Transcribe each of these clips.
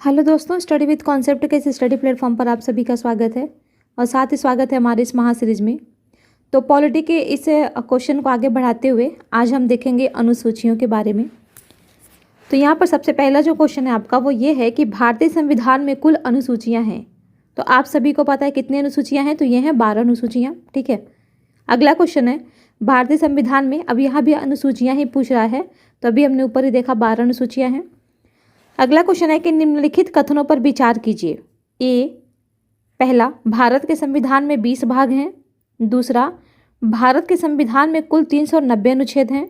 Hello दोस्तों, study with concept के इस स्टडी प्लेटफॉर्म पर आप सभी का स्वागत है और साथ ही स्वागत है हमारे इस महासीरीज में। तो पॉलिटी के इस क्वेश्चन को आगे बढ़ाते हुए आज हम देखेंगे अनुसूचियों के बारे में। तो यहाँ पर सबसे पहला जो क्वेश्चन है आपका वो ये है कि भारतीय संविधान में कुल अनुसूचियाँ हैं। तो आप सभी को पता है कितनी अनुसूचियाँ हैं, तो ये हैं 12 अनुसूचियाँ। ठीक है, अगला क्वेश्चन है भारतीय संविधान में, अब यहाँ भी अनुसूचियाँ ही पूछ रहा है, तो अभी हमने ऊपर ही देखा 12 अनुसूचियाँ हैं। अगला क्वेश्चन है कि निम्नलिखित कथनों पर विचार कीजिए। ए, पहला, भारत के संविधान में 20 भाग हैं। दूसरा, भारत के संविधान में कुल 390 अनुच्छेद हैं।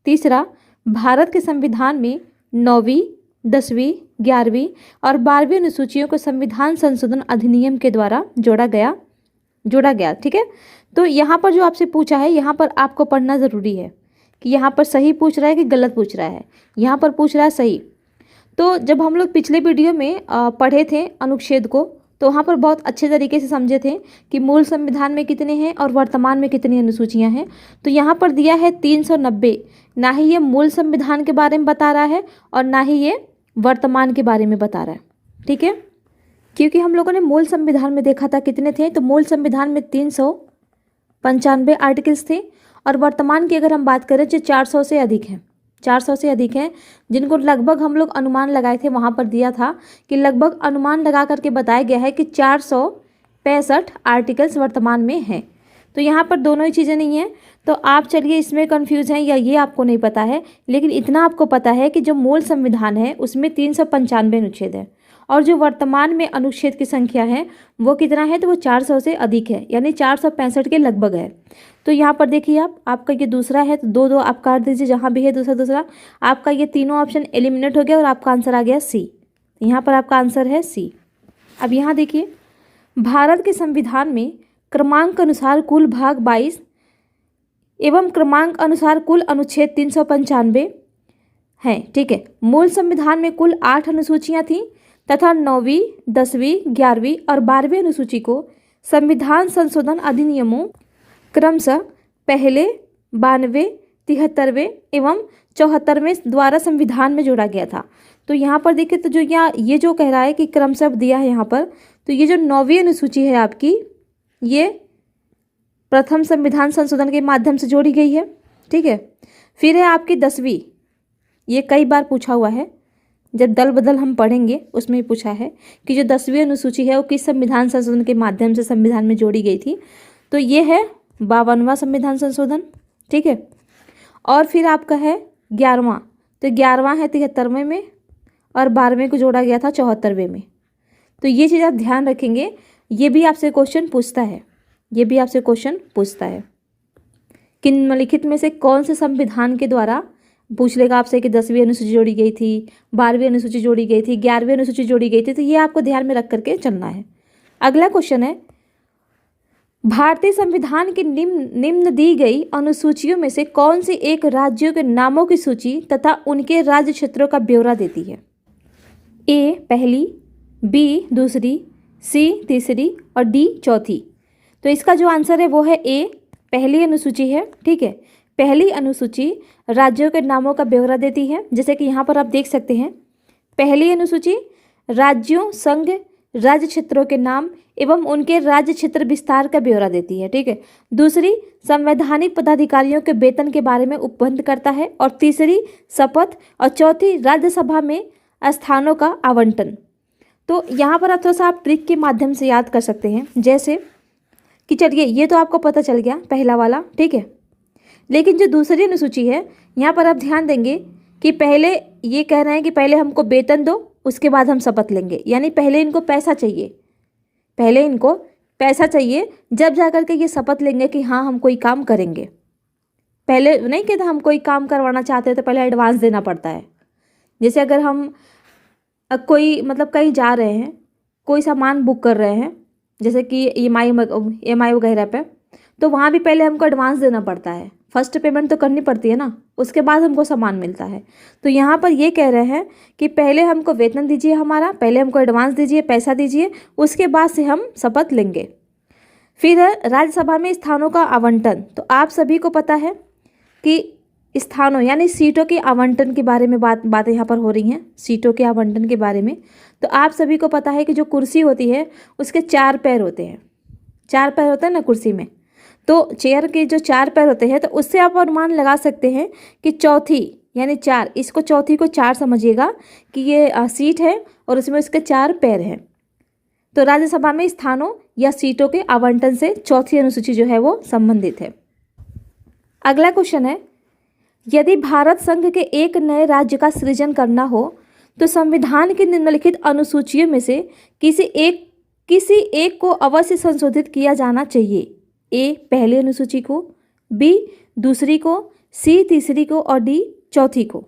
तीसरा, भारत के संविधान में 9वीं, 10वीं, 11वीं और 12वीं अनुसूचियों को संविधान संशोधन अधिनियम के द्वारा जोड़ा गया। ठीक है, तो यहाँ पर जो आपसे पूछा है, यहाँ पर आपको पढ़ना ज़रूरी है कि यहाँ पर सही पूछ रहा है कि गलत पूछ रहा है। यहाँ पर पूछ रहा है सही। तो जब हम लोग पिछले वीडियो में पढ़े थे अनुच्छेद को, तो वहाँ पर बहुत अच्छे तरीके से समझे थे कि मूल संविधान में कितने हैं और वर्तमान में कितनी अनुसूचियाँ हैं। तो यहाँ पर दिया है 390। ना ही ये मूल संविधान के बारे में बता रहा है और ना ही ये वर्तमान के बारे में बता रहा है। ठीक है, क्योंकि हम लोगों ने मूल संविधान में देखा था कितने थे, तो मूल संविधान में 395 आर्टिकल्स थे और वर्तमान की अगर हम बात करें तो 400 से अधिक हैं। 400 से अधिक हैं, जिनको लगभग हम लोग अनुमान लगाए थे। वहाँ पर दिया था कि लगभग अनुमान लगा करके बताया गया है कि 465 आर्टिकल्स वर्तमान में हैं। तो यहाँ पर दोनों ही चीज़ें नहीं हैं। तो आप चलिए इसमें कंफ्यूज हैं या ये आपको नहीं पता है, लेकिन इतना आपको पता है कि जो मूल संविधान है उसमें 395 अनुच्छेद है और जो वर्तमान में अनुच्छेद की संख्या है वो कितना है, तो वो 400 से अधिक है, यानी 465 के लगभग है। तो यहाँ पर देखिए आपका ये दूसरा है, तो दो आप काट दीजिए, जहाँ भी है दूसरा आपका ये तीनों ऑप्शन एलिमिनेट हो गया और आपका आंसर आ गया सी। यहाँ पर आपका आंसर है सी। अब यहाँ देखिए, भारत के संविधान में क्रमांक अनुसार कुल भाग 22 एवं क्रमांक अनुसार कुल अनुच्छेद 395 हैं। ठीक है, मूल संविधान में कुल 8 अनुसूचियाँ थीं तथा 9वीं, 10वीं, 11वीं और 12वीं अनुसूची को संविधान संशोधन अधिनियमों क्रमशः पहले 92, 73वें एवं 74वें द्वारा संविधान में जोड़ा गया था। तो यहाँ पर देखिए, तो जो ये जो कह रहा है कि क्रमशः दिया है यहाँ पर, तो ये जो 9वीं अनुसूची है आपकी, ये प्रथम संविधान संशोधन के माध्यम से जोड़ी गई है। ठीक है, फिर है आपकी 10वीं, ये कई बार पूछा हुआ है, जब दल बदल हम पढ़ेंगे उसमें भी पूछा है कि जो 10वीं अनुसूची है वो किस संविधान संशोधन के माध्यम से संविधान में जोड़ी गई थी। तो ये है 52वां संविधान संशोधन। ठीक है, और फिर आपका है 11वां, तो 11वां है 73वें में और 12वें को जोड़ा गया था 74वें में। तो ये चीज़ आप ध्यान रखेंगे, ये भी आपसे क्वेश्चन पूछता है, कि निम्नलिखित में से कौन से संविधान के द्वारा, पूछ लेगा आपसे कि 10वीं अनुसूची जोड़ी गई थी, 12वीं अनुसूची जोड़ी गई थी, 11वीं अनुसूची जोड़ी गई थी। तो ये आपको ध्यान में रख करके चलना है। अगला क्वेश्चन है, भारतीय संविधान की निम्न दी गई अनुसूचियों में से कौन सी एक राज्यों के नामों की सूची तथा उनके राज्य क्षेत्रों का ब्यौरा देती है। ए पहली, बी दूसरी, सी तीसरी और डी चौथी। तो इसका जो आंसर है वो है ए, पहली अनुसूची है। ठीक है, पहली अनुसूची राज्यों के नामों का ब्यौरा देती है। जैसे कि यहाँ पर आप देख सकते हैं, पहली अनुसूची राज्यों, संघ, राज्य क्षेत्रों के नाम एवं उनके राज्य क्षेत्र विस्तार का ब्यौरा देती है। ठीक है, दूसरी संवैधानिक पदाधिकारियों के वेतन के बारे में उपबंध करता है और तीसरी शपथ और चौथी राज्यसभा में स्थानों का आवंटन। तो यहाँ पर आप थोड़ा सा आप ट्रिक के माध्यम से याद कर सकते हैं, जैसे कि चलिए ये तो आपको पता चल गया पहला वाला। ठीक है, लेकिन जो दूसरी अनुसूची है यहाँ पर आप ध्यान देंगे कि पहले ये कह रहे हैं कि पहले हमको वेतन दो, उसके बाद हम शपथ लेंगे, यानी पहले इनको पैसा चाहिए, जब जा कर के ये शपथ लेंगे कि हाँ हम कोई काम करेंगे। पहले नहीं कहते हम कोई काम करवाना चाहते हैं तो पहले एडवांस देना पड़ता है। जैसे अगर हम कोई मतलब कहीं जा रहे हैं, कोई सामान बुक कर रहे हैं, जैसे कि EMI वगैरह पे, तो वहाँ भी पहले हमको एडवांस देना पड़ता है, फर्स्ट पेमेंट तो करनी पड़ती है ना, उसके बाद हमको सामान मिलता है। तो यहाँ पर ये कह रहे हैं कि पहले हमको वेतन दीजिए हमारा, पहले हमको एडवांस दीजिए, पैसा दीजिए, उसके बाद से हम शपथ लेंगे। फिर है राज्यसभा में स्थानों का आवंटन। तो आप सभी को पता है कि स्थानों यानी सीटों के आवंटन के बारे में बातें यहाँ पर हो रही हैं, सीटों के आवंटन के बारे में। तो आप सभी को पता है कि जो कुर्सी होती है उसके 4 पैर होते हैं, 4 पैर होते हैं ना कुर्सी में। तो चेयर के जो 4 पैर होते हैं तो उससे आप अनुमान लगा सकते हैं कि चौथी यानी 4, इसको चौथी को 4 समझिएगा कि ये सीट है और उसमें उसके 4 पैर हैं। तो राज्यसभा में स्थानों या सीटों के आवंटन से चौथी अनुसूची जो है वो संबंधित है। अगला क्वेश्चन है, यदि भारत संघ के एक नए राज्य का सृजन करना हो तो संविधान की निम्नलिखित अनुसूचियों में से किसी एक को अवश्य संशोधित किया जाना चाहिए। ए पहली अनुसूची को, बी दूसरी को, सी तीसरी को और डी चौथी को।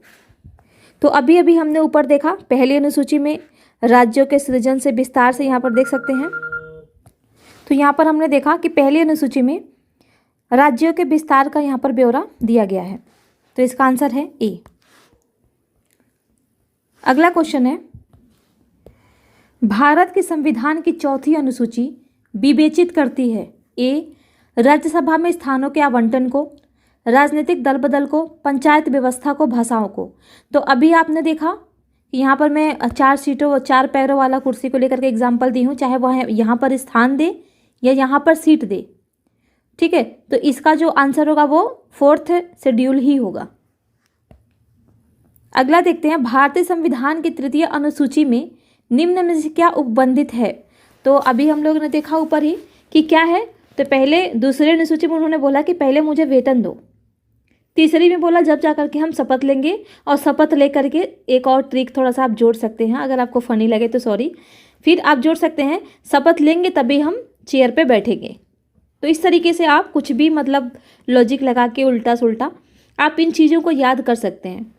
तो अभी अभी हमने ऊपर देखा पहली अनुसूची में राज्यों के सृजन से विस्तार से यहाँ पर देख सकते हैं। तो यहाँ पर हमने देखा कि पहली अनुसूची में राज्यों के विस्तार का यहाँ पर ब्यौरा दिया गया है। तो इसका आंसर है ए। अगला क्वेश्चन है, भारत के संविधान की चौथी अनुसूची विवेचित करती है ए राज्यसभा में स्थानों के आवंटन को, राजनीतिक दल बदल को, पंचायत व्यवस्था को, भाषाओं को। तो अभी आपने देखा कि यहाँ पर मैं 4 सीटों 4 पैरों वाला कुर्सी को लेकर के एग्जाम्पल दी हूँ, चाहे वह यहाँ पर स्थान दे या यहाँ पर सीट दे, ठीक है। तो इसका जो आंसर होगा वो 4th शेड्यूल ही होगा। अगला देखते हैं, भारतीय संविधान की तृतीय अनुसूची में निम्न में से क्या उपबंधित है। तो अभी हम लोगों ने देखा ऊपर ही कि क्या है। तो पहले दूसरे अनुसूची में उन्होंने बोला कि पहले मुझे वेतन दो, तीसरी में बोला जब जाकर के हम शपथ लेंगे, और शपथ लेकर के एक और ट्रिक थोड़ा सा आप जोड़ सकते हैं, अगर आपको फनी लगे तो सॉरी, फिर आप जोड़ सकते हैं शपथ लेंगे तभी हम चेयर पे बैठेंगे। तो इस तरीके से आप कुछ भी मतलब लॉजिक लगा के उल्टा सुल्टा आप इन चीज़ों को याद कर सकते हैं।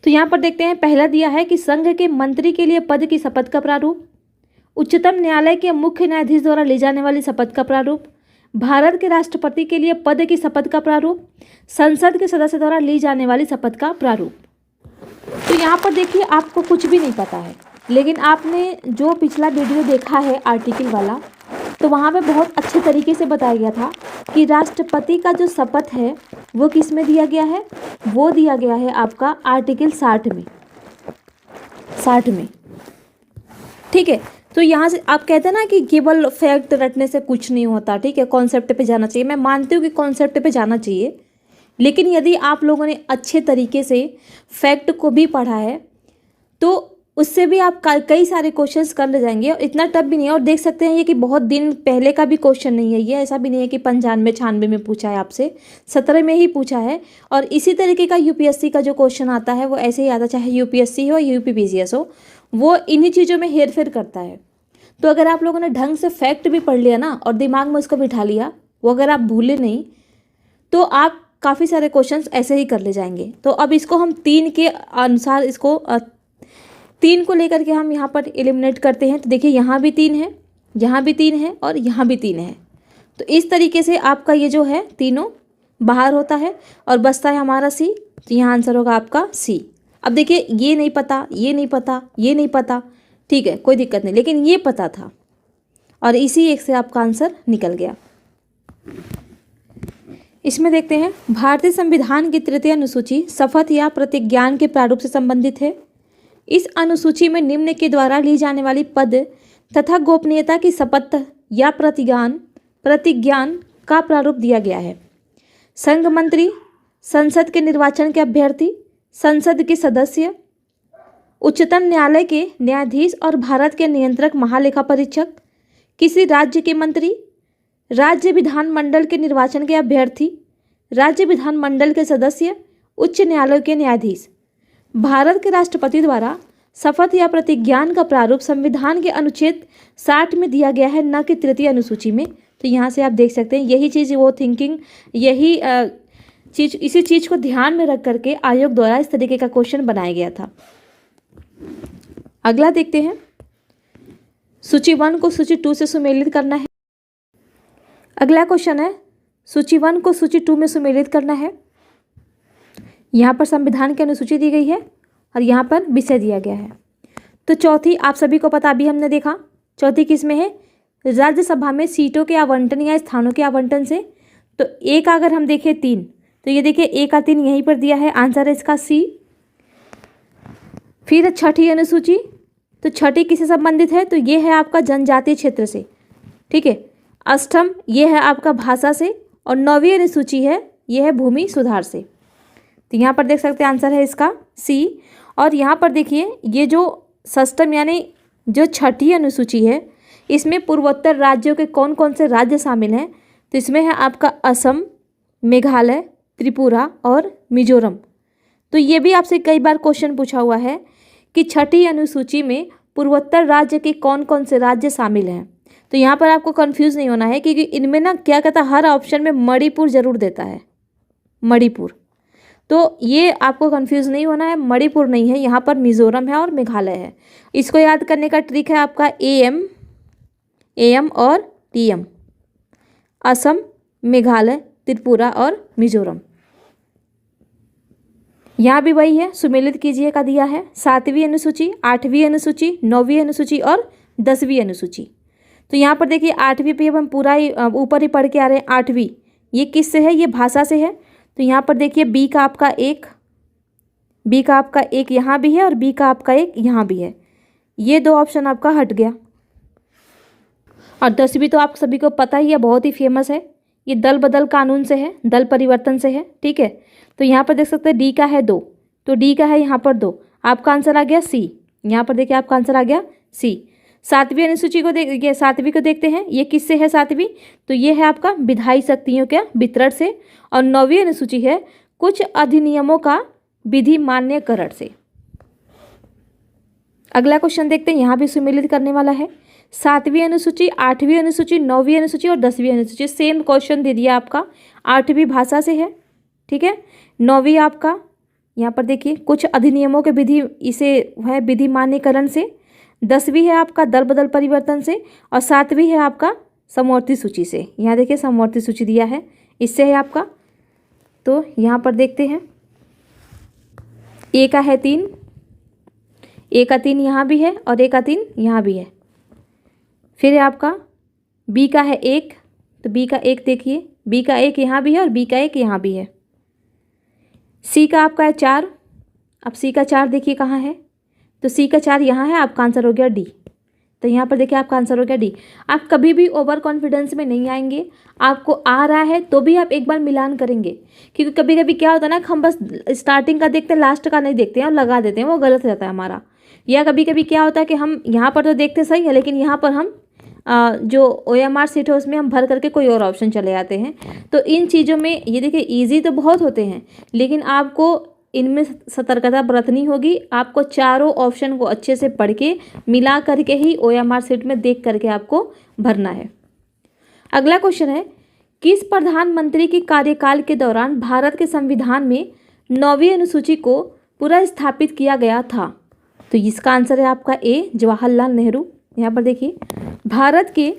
तो यहाँ पर देखते हैं, पहला दिया है कि संघ के मंत्री के लिए पद की शपथ का प्रारूप, उच्चतम न्यायालय के मुख्य न्यायाधीश द्वारा ली जाने वाली शपथ का प्रारूप, भारत के राष्ट्रपति के लिए पद की शपथ का प्रारूप, संसद के सदस्य द्वारा ली जाने वाली शपथ का प्रारूप। तो यहाँ पर देखिए आपको कुछ भी नहीं पता है, लेकिन आपने जो पिछला वीडियो देखा है आर्टिकल वाला, तो वहाँ पे बहुत अच्छे तरीके से बताया गया था कि राष्ट्रपति का जो शपथ है वो किस में दिया गया है, वो दिया गया है आपका आर्टिकल 60 में, ठीक है। तो यहाँ से आप कहते हैं ना कि केवल फैक्ट रटने से कुछ नहीं होता, ठीक है, कॉन्सेप्ट पे जाना चाहिए। मैं मानती हूँ कि कॉन्सेप्ट पे जाना चाहिए, लेकिन यदि आप लोगों ने अच्छे तरीके से फैक्ट को भी पढ़ा है तो उससे भी आप कई सारे क्वेश्चंस कर ले जाएंगे, और इतना टफ भी नहीं है। और देख सकते हैं ये कि बहुत दिन पहले का भी क्वेश्चन नहीं है ये, ऐसा भी नहीं है कि 95 96 में पूछा है आपसे, 17 में ही पूछा है। और इसी तरीके का यूपीएससी का जो क्वेश्चन आता है वो ऐसे ही आता, चाहे यूपीएससी हो या यूपीपीसीएस हो, वो इन्हीं चीज़ों में हेर फेर करता है। तो अगर आप लोगों ने ढंग से फैक्ट भी पढ़ लिया ना और दिमाग में उसको बिठा लिया, वो अगर आप भूले नहीं तो आप काफ़ी सारे क्वेश्चंस ऐसे ही कर ले जाएंगे। तो अब इसको हम 3 के अनुसार, इसको 3 को लेकर के हम यहाँ पर एलिमिनेट करते हैं। तो देखिए यहाँ भी 3 है, यहाँ भी 3 है और यहाँ भी 3 है। तो इस तरीके से आपका ये जो है तीनों बाहर होता है और बचता है हमारा सी। तो यहाँ आंसर होगा आपका सी। अब देखिए ये नहीं पता, ये नहीं पता, ये नहीं पता, ठीक है, कोई दिक्कत नहीं, लेकिन ये पता था और इसी एक से आपका आंसर निकल गया। इसमें देखते हैं, भारतीय संविधान की तृतीय अनुसूची शपथ या प्रतिज्ञान के प्रारूप से संबंधित है। इस अनुसूची में निम्न के द्वारा ली जाने वाली पद तथा गोपनीयता की शपथ या प्रतिज्ञान का प्रारूप दिया गया है। संघ मंत्री, संसद के निर्वाचन के अभ्यर्थी, संसद के सदस्य, उच्चतम न्यायालय के न्यायाधीश और भारत के नियंत्रक महालेखा परीक्षक, किसी राज्य के मंत्री, राज्य विधानमंडल के निर्वाचन के अभ्यर्थी, राज्य विधानमंडल के सदस्य, उच्च न्यायालय के न्यायाधीश। भारत के राष्ट्रपति द्वारा शपथ या प्रतिज्ञान का प्रारूप संविधान के अनुच्छेद 60 में दिया गया है, न कि तृतीय अनुसूची में। तो यहाँ से आप देख सकते हैं यही चीज़, वो थिंकिंग, यही चीज़, इसी चीज़ को ध्यान में रख करके आयोग द्वारा इस तरीके का क्वेश्चन बनाया गया था। अगला देखते हैं, सूची 1 को सूची 2 से सुमेलित करना है। अगला क्वेश्चन है, सूची 1 को सूची 2 में सुमेलित करना है। यहाँ पर संविधान की अनुसूची दी गई है और यहाँ पर विषय दिया गया है। तो चौथी आप सभी को पता, अभी हमने देखा चौथी किस में है, राज्यसभा में सीटों के आवंटन या स्थानों के आवंटन से। तो एक अगर हम देखें 3, तो ये देखिए ए का 3 यहीं पर दिया है, आंसर है इसका सी। फिर छठी अनुसूची, तो छठी किससे संबंधित है, तो ये है आपका जनजातीय क्षेत्र से, ठीक है। अष्टम ये है आपका भाषा से, और 9वीं अनुसूची है ये है भूमि सुधार से। तो यहाँ पर देख सकते हैं आंसर है इसका सी। और यहाँ पर देखिए ये जो षष्टम यानी जो छठी अनुसूची है, इसमें पूर्वोत्तर राज्यों के कौन कौन से राज्य शामिल हैं, तो इसमें है आपका असम, मेघालय, त्रिपुरा और मिजोरम। तो ये भी आपसे कई बार क्वेश्चन पूछा हुआ है कि छठी अनुसूची में पूर्वोत्तर राज्य के कौन कौन से राज्य शामिल हैं। तो यहाँ पर आपको कंफ्यूज नहीं होना है, क्योंकि इनमें ना क्या कहता है, हर ऑप्शन में मणिपुर जरूर देता है, मणिपुर। तो ये आपको कंफ्यूज नहीं होना है, मणिपुर नहीं है, यहाँ पर मिजोरम है और मेघालय है। इसको याद करने का ट्रिक है आपका एम और टीएम, असम, मेघालय, त्रिपुरा और मिजोरम। यहाँ भी वही है, सुमेलित कीजिए का दिया है 7वीं अनुसूची, 8वीं अनुसूची, 9वीं अनुसूची और 10वीं अनुसूची। तो यहाँ पर देखिए 8वीं पे हम पूरा ही ऊपर ही पढ़ के आ रहे हैं। 8वीं ये किससे है, ये भाषा से है। तो यहाँ पर देखिए बी का आपका एक यहाँ भी है और बी का आपका एक यहाँ भी है, ये 2 ऑप्शन आपका हट गया। और 10वीं तो आप सभी को पता ही है, बहुत ही फेमस है, ये दल बदल कानून से है, दल परिवर्तन से है, ठीक है। तो यहाँ पर देख सकते हैं डी का है 2, तो डी का है यहाँ पर 2, आपका आंसर आ गया सी। यहाँ पर देखिए आपका आंसर आ गया सी। 7वीं अनुसूची को देखिए, 7वीं को देखते हैं, ये किससे है 7वीं, तो ये है आपका विधायी शक्तियों के वितरण से। और 9वीं अनुसूची है कुछ अधिनियमों का विधि मान्यकरण से। अगला क्वेश्चन देखते हैं, यहाँ भी सुमेलित करने वाला है। 7वीं अनुसूची, 8वीं अनुसूची, 9वीं अनुसूची और 10वीं अनुसूची, सेम क्वेश्चन दे दिया आपका। 8वीं भाषा से है, ठीक है। 9वीं आपका यहाँ पर देखिए कुछ अधिनियमों के विधि इसे है विधि मान्यकरण से। 10वीं है आपका दल बदल परिवर्तन से। और 7वीं है आपका समवर्ती सूची से। यहाँ देखिए समवर्ती सूची दिया है, इससे है आपका। तो यहाँ पर देखते हैं, ए का है 3, ए का 3 यहाँ भी है और ए का 3 यहाँ भी है। फिर है आपका बी का है 1, तो बी का 1 देखिए, बी का 1 यहाँ भी है और बी का 1 यहाँ भी है। सी का आपका है 4, अब सी का 4 देखिए कहाँ है, तो सी का 4 यहाँ है, आपका आंसर हो गया डी। तो यहाँ पर देखिए आपका आंसर हो गया डी। आप कभी भी ओवर कॉन्फिडेंस में नहीं आएंगे, आपको आ रहा है तो भी आप एक बार मिलान करेंगे, क्योंकि कभी कभी क्या होता है ना, हम बस स्टार्टिंग का देखते हैं, लास्ट का नहीं देखते हैं और लगा देते हैं, वो गलत रहता है हमारा। या कभी कभी क्या होता है कि हम यहाँ पर तो देखते सही है, लेकिन यहाँ पर हम जो OMR सीट है उसमें हम भर करके कोई और ऑप्शन चले जाते हैं। तो इन चीज़ों में ये देखिए ईजी तो बहुत होते हैं, लेकिन आपको इनमें सतर्कता बरतनी होगी। आपको चारों ऑप्शन को अच्छे से पढ़ के मिला करके ही OMR सीट में देख करके आपको भरना है। अगला क्वेश्चन है, किस प्रधानमंत्री के कार्यकाल के दौरान भारत के संविधान में 9वीं अनुसूची को पुनर्स्थापित किया गया था? तो इसका आंसर है आपका ए, जवाहरलाल नेहरू। यहाँ पर देखिए, भारत के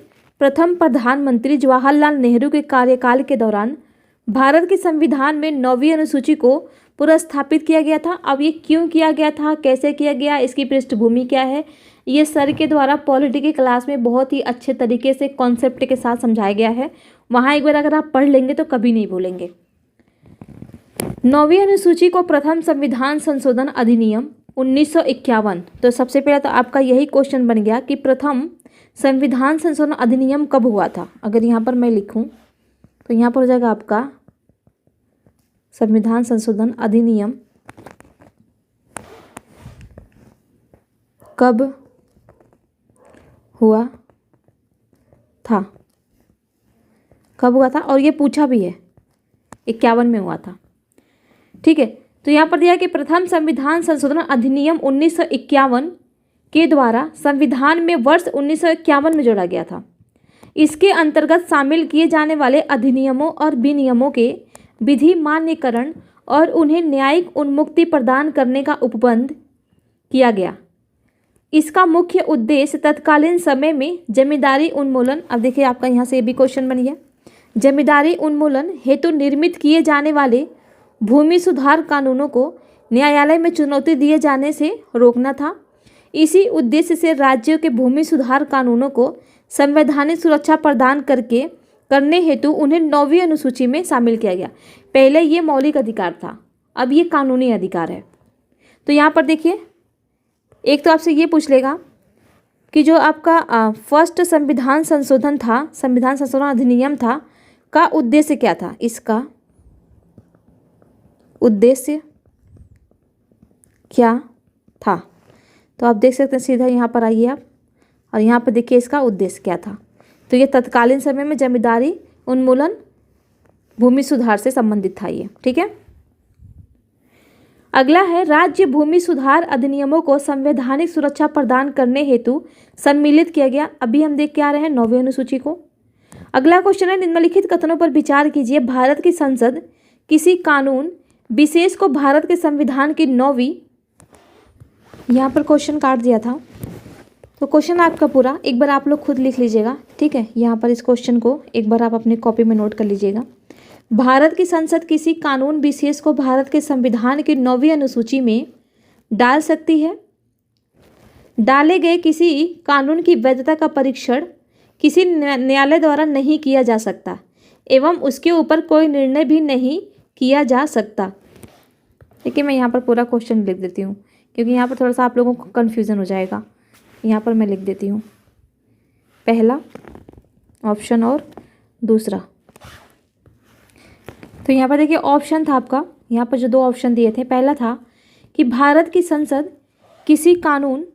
प्रथम प्रधानमंत्री जवाहरलाल नेहरू के कार्यकाल के दौरान भारत के संविधान में 9वीं अनुसूची को पुनर्स्थापित किया गया था। अब ये क्यों किया गया था, कैसे किया गया, इसकी पृष्ठभूमि क्या है, ये सर के द्वारा पॉलिटी की क्लास में बहुत ही अच्छे तरीके से कॉन्सेप्ट के साथ समझाया गया है। वहाँ एक बार अगर आप पढ़ लेंगे तो कभी नहीं भूलेंगे। 9वीं अनुसूची को प्रथम संविधान संशोधन अधिनियम 1951, तो सबसे पहले तो आपका यही क्वेश्चन बन गया कि प्रथम संविधान संशोधन अधिनियम कब हुआ था। अगर यहाँ पर मैं लिखूँ तो यहाँ पर हो जाएगा आपका संविधान संशोधन अधिनियम कब हुआ था, कब हुआ था, और ये पूछा भी है 51 में हुआ था, ठीक है। तो यहाँ पर दिया कि प्रथम संविधान संशोधन अधिनियम 1951 के द्वारा संविधान में वर्ष 1951 में जोड़ा गया था। इसके अंतर्गत शामिल किए जाने वाले अधिनियमों और विनियमों के विधि मान्यकरण और उन्हें न्यायिक उन्मुक्ति प्रदान करने का उपबंध किया गया। इसका मुख्य उद्देश्य तत्कालीन समय में जमींदारी उन्मूलन, अब देखिए आपका यहाँ से ये भी क्वेश्चन बन गया, जमींदारी उन्मूलन हेतु निर्मित किए जाने वाले भूमि सुधार कानूनों को न्यायालय में चुनौती दिए जाने से रोकना था। इसी उद्देश्य से राज्यों के भूमि सुधार कानूनों को संवैधानिक सुरक्षा प्रदान करके करने हेतु उन्हें 9वीं अनुसूची में शामिल किया गया। पहले ये मौलिक अधिकार था, अब ये कानूनी अधिकार है। तो यहाँ पर देखिए, एक तो आपसे ये पूछ लेगा कि जो आपका फर्स्ट संविधान संशोधन था, संविधान संशोधन अधिनियम था, का उद्देश्य क्या था? इसका उद्देश्य क्या था? तो आप देख सकते हैं, सीधा यहाँ पर आइए आप, और यहाँ पर देखिए इसका उद्देश्य क्या था। तो ये तत्कालीन समय में जमींदारी उन्मूलन भूमि सुधार से संबंधित था ये, ठीक है। अगला है, राज्य भूमि सुधार अधिनियमों को संवैधानिक सुरक्षा प्रदान करने हेतु सम्मिलित किया गया। अभी हम देख के आ रहे हैं 9वीं अनुसूची को। अगला क्वेश्चन है, निम्नलिखित कथनों पर विचार कीजिए। भारत की संसद किसी कानून विशेष को भारत के संविधान की 9वीं, यहाँ पर क्वेश्चन काट दिया था, तो क्वेश्चन आपका पूरा एक बार आप लोग खुद लिख लीजिएगा, ठीक है। यहाँ पर इस क्वेश्चन को एक बार आप अपनी कॉपी में नोट कर लीजिएगा। भारत की संसद किसी कानून विशेष को भारत के संविधान की 9वीं अनुसूची में डाल सकती है। डाले गए किसी कानून की वैधता का परीक्षण किसी न्यायालय द्वारा नहीं किया जा सकता एवं उसके ऊपर कोई निर्णय भी नहीं किया जा सकता। देखिए, मैं यहाँ पर पूरा क्वेश्चन लिख देती हूँ, क्योंकि यहाँ पर थोड़ा सा आप लोगों को कन्फ्यूज़न हो जाएगा। यहाँ पर मैं लिख देती हूँ, पहला ऑप्शन और दूसरा। तो यहाँ पर देखिए, ऑप्शन था आपका, यहाँ पर जो 2 ऑप्शन दिए थे, पहला था कि भारत की संसद किसी कानून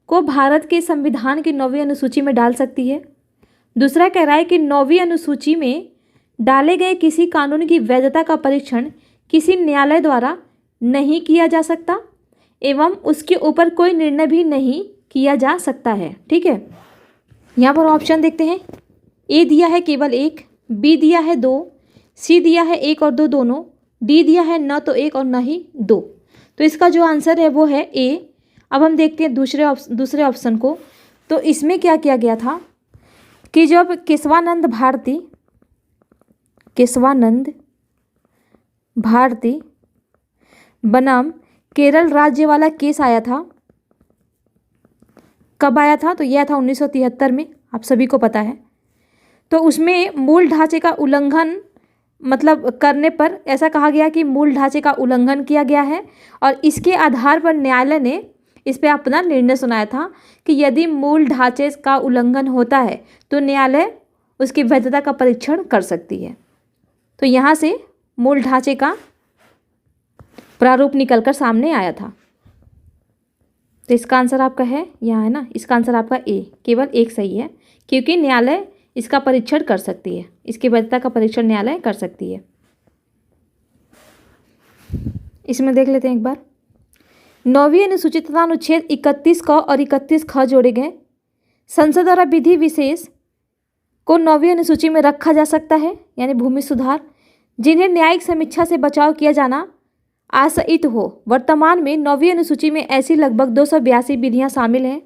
को भारत के संविधान की 9वीं अनुसूची में डाल सकती है। दूसरा कह रहा है कि 9वीं अनुसूची में डाले गए किसी कानून की वैधता का परीक्षण किसी न्यायालय द्वारा नहीं किया जा सकता एवं उसके ऊपर कोई निर्णय भी नहीं किया जा सकता है, ठीक है। यहाँ पर ऑप्शन देखते हैं। ए दिया है केवल 1, बी दिया है 2, सी दिया है 1 और 2 दोनों, डी दिया है न तो 1 और न ही 2। तो इसका जो आंसर है वो है ए। अब हम देखते हैं दूसरे ऑप्शन को। तो इसमें क्या किया गया था कि जब केशवानंद भारती बनाम केरल राज्य वाला केस आया था, कब आया था? तो यह था 1973 में, आप सभी को पता है। तो उसमें मूल ढांचे का उल्लंघन मतलब करने पर ऐसा कहा गया कि मूल ढांचे का उल्लंघन किया गया है, और इसके आधार पर न्यायालय ने इस पे अपना निर्णय सुनाया था कि यदि मूल ढांचे का उल्लंघन होता है तो न्यायालय उसकी वैधता का परीक्षण कर सकती है। तो यहाँ से मूल ढांचे का प्रारूप निकलकर सामने आया था। तो इसका आंसर आपका है, यहाँ है ना, इसका आंसर आपका ए, केवल 1 सही है, क्योंकि न्यायालय इसका परीक्षण कर सकती है, इसकी वैधता का परीक्षण न्यायालय कर सकती है। इसमें देख लेते हैं एक बार। 9वीं अनुसूची तथा अनुच्छेद 31 क और 31 ख जोड़े गए। संसद द्वारा विधि विशेष को 9वीं अनुसूची में रखा जा सकता है, यानी भूमि सुधार, जिन्हें न्यायिक समीक्षा से बचाव किया जाना आशयित हो। वर्तमान में 9वीं अनुसूची में ऐसी लगभग 282 विधियाँ शामिल हैं।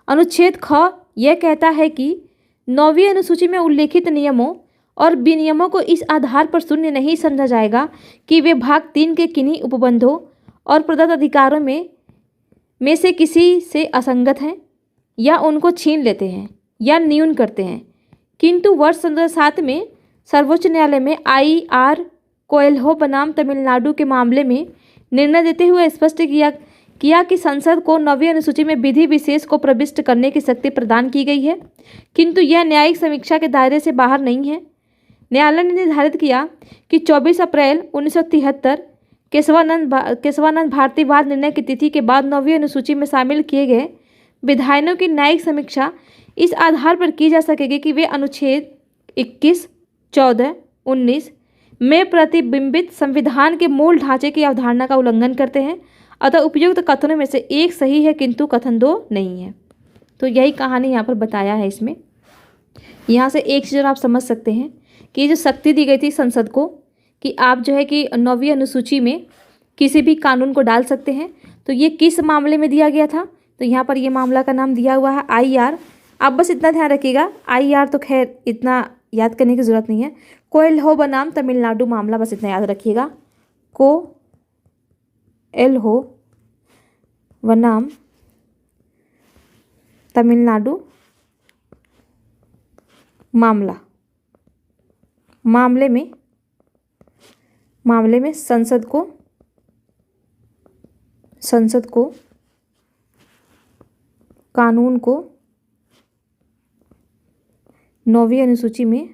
अनुच्छेद ख यह कहता है कि 9वीं अनुसूची में उल्लेखित नियमों और विनियमों को इस आधार पर शून्य नहीं समझा जाएगा कि वे भाग 3 के किन्हीं उपबंधों और प्रदत्त अधिकारों में से किसी से असंगत हैं या उनको छीन लेते हैं या न्यून करते हैं। किंतु वर्ष 2007 में सर्वोच्च न्यायालय में IR कोएल्हो बनाम तमिलनाडु के मामले में निर्णय देते हुए स्पष्ट किया कि संसद को 9वीं अनुसूची में विधि विशेष को प्रविष्ट करने की शक्ति प्रदान की गई है, किंतु यह न्यायिक समीक्षा के दायरे से बाहर नहीं है। न्यायालय ने निर्धारित किया कि 24 अप्रैल 1973 केशवानंद भारती वाद निर्णय की तिथि के बाद 9वीं अनुसूची में शामिल किए गए विधायनों की न्यायिक समीक्षा इस आधार पर की जा सकेगी कि वे अनुच्छेद 21, 14, 19 में प्रतिबिंबित संविधान के मूल ढांचे की अवधारणा का उल्लंघन करते हैं। अतः उपयुक्त कथनों में से एक सही है, किंतु कथन 2 नहीं है। तो यही कहानी यहाँ पर बताया है। इसमें यहाँ से एक चीज़ आप समझ सकते हैं कि ये जो शक्ति दी गई थी संसद को कि आप जो है कि 9वीं अनुसूची में किसी भी कानून को डाल सकते हैं, तो ये किस मामले में दिया गया था? तो यहाँ पर ये मामला का नाम दिया हुआ है IR। आप बस इतना ध्यान रखिएगा, IR तो खैर इतना याद करने की ज़रूरत नहीं है। कोएल्हो बनाम तमिलनाडु मामला, बस इतना याद रखिएगा, कोएल्हो बनाम तमिलनाडु मामला, मामले में संसद को कानून को 9वीं अनुसूची में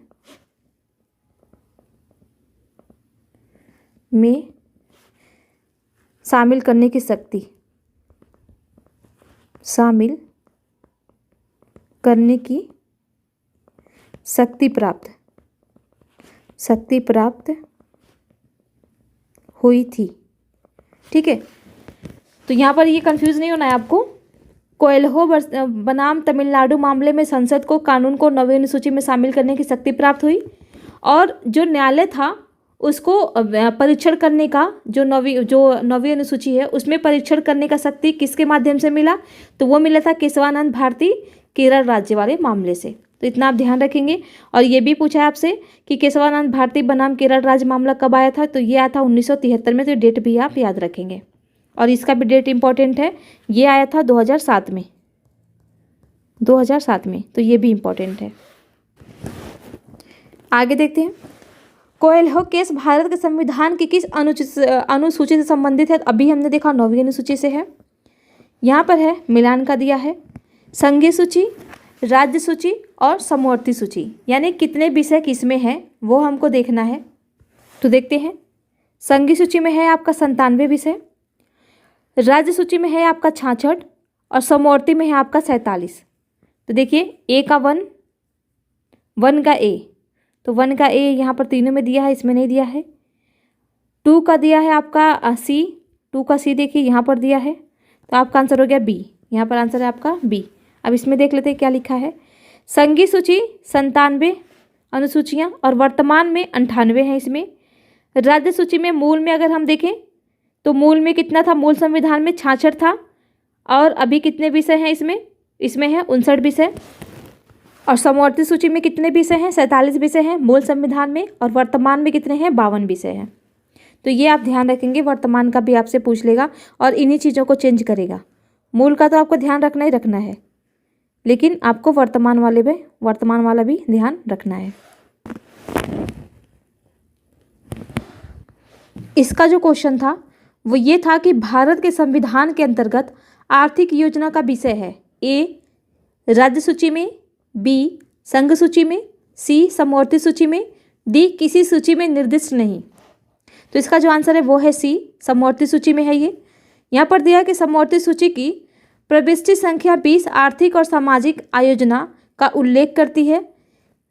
शामिल करने की शक्ति प्राप्त हुई थी। ठीक है, तो यहाँ पर ये कंफ्यूज नहीं होना है आपको। कोएल्हो बनाम तमिलनाडु मामले में संसद को कानून को 9वीं अनुसूची में शामिल करने की शक्ति प्राप्त हुई, और जो न्यायालय था उसको परीक्षण करने का जो नौवीं अनुसूची है उसमें परीक्षण करने का शक्ति किसके माध्यम से मिला, तो वो मिला था केशवानंद भारती केरल राज्य वाले मामले से। तो इतना आप ध्यान रखेंगे। और ये भी पूछा है आपसे कि केशवानंद भारती बनाम केरल राज्य मामला कब आया था, तो ये आया था 1973 में। तो डेट भी आप याद रखेंगे, और इसका भी डेट इंपॉर्टेंट है, ये आया था 2007 में, 2007 में। तो ये भी इंपॉर्टेंट है। आगे देखते हैं, कोएल्हो केस भारत के संविधान की किस अनुसूची से संबंधित है। अभी हमने देखा 9वीं अनुसूची से है। यहाँ पर है मिलान का दिया है, संघीय सूची, राज्य सूची और समवर्ती सूची, यानी कितने विषय किसमें है वो हमको देखना है। तो देखते हैं, संघीय सूची में है आपका 97 विषय, राज्य सूची में है आपका 66 और समवर्ती में है आपका 47। तो देखिए ए का 1 का ए, तो 1 का ए यहाँ पर तीनों में दिया है, इसमें नहीं दिया है। 2 का दिया है आपका सी, 2 का सी देखिए यहाँ पर दिया है, तो आपका आंसर हो गया बी। यहाँ पर आंसर है आपका बी। अब इसमें देख लेते हैं क्या लिखा है। संघीय सूची 97 अनुसूचियाँ और वर्तमान में 98 हैं इसमें। राज्य सूची में मूल में अगर हम देखें तो मूल में कितना था, मूल संविधान में 66 था, और अभी कितने विषय हैं इसमें है 59 विषय। और समवर्ती सूची में कितने विषय हैं, 47 विषय हैं मूल संविधान में, और वर्तमान में कितने हैं, 52 विषय हैं। तो ये आप ध्यान रखेंगे, वर्तमान का भी आपसे पूछ लेगा और इन्हीं चीज़ों को चेंज करेगा। मूल का तो आपको ध्यान रखना ही रखना है, लेकिन आपको वर्तमान वाला भी ध्यान रखना है। इसका जो क्वेश्चन था वो ये था कि भारत के संविधान के अंतर्गत आर्थिक योजना का विषय है ए राज्य सूची में, बी संघ सूची में, सी समवर्ती सूची में, डी किसी सूची में निर्दिष्ट नहीं। तो इसका जो आंसर है वो है सी, समवर्ती सूची में है ये। यहाँ पर दिया कि समवर्ती सूची की प्रविष्टि संख्या 20 आर्थिक और सामाजिक आयोजना का उल्लेख करती है।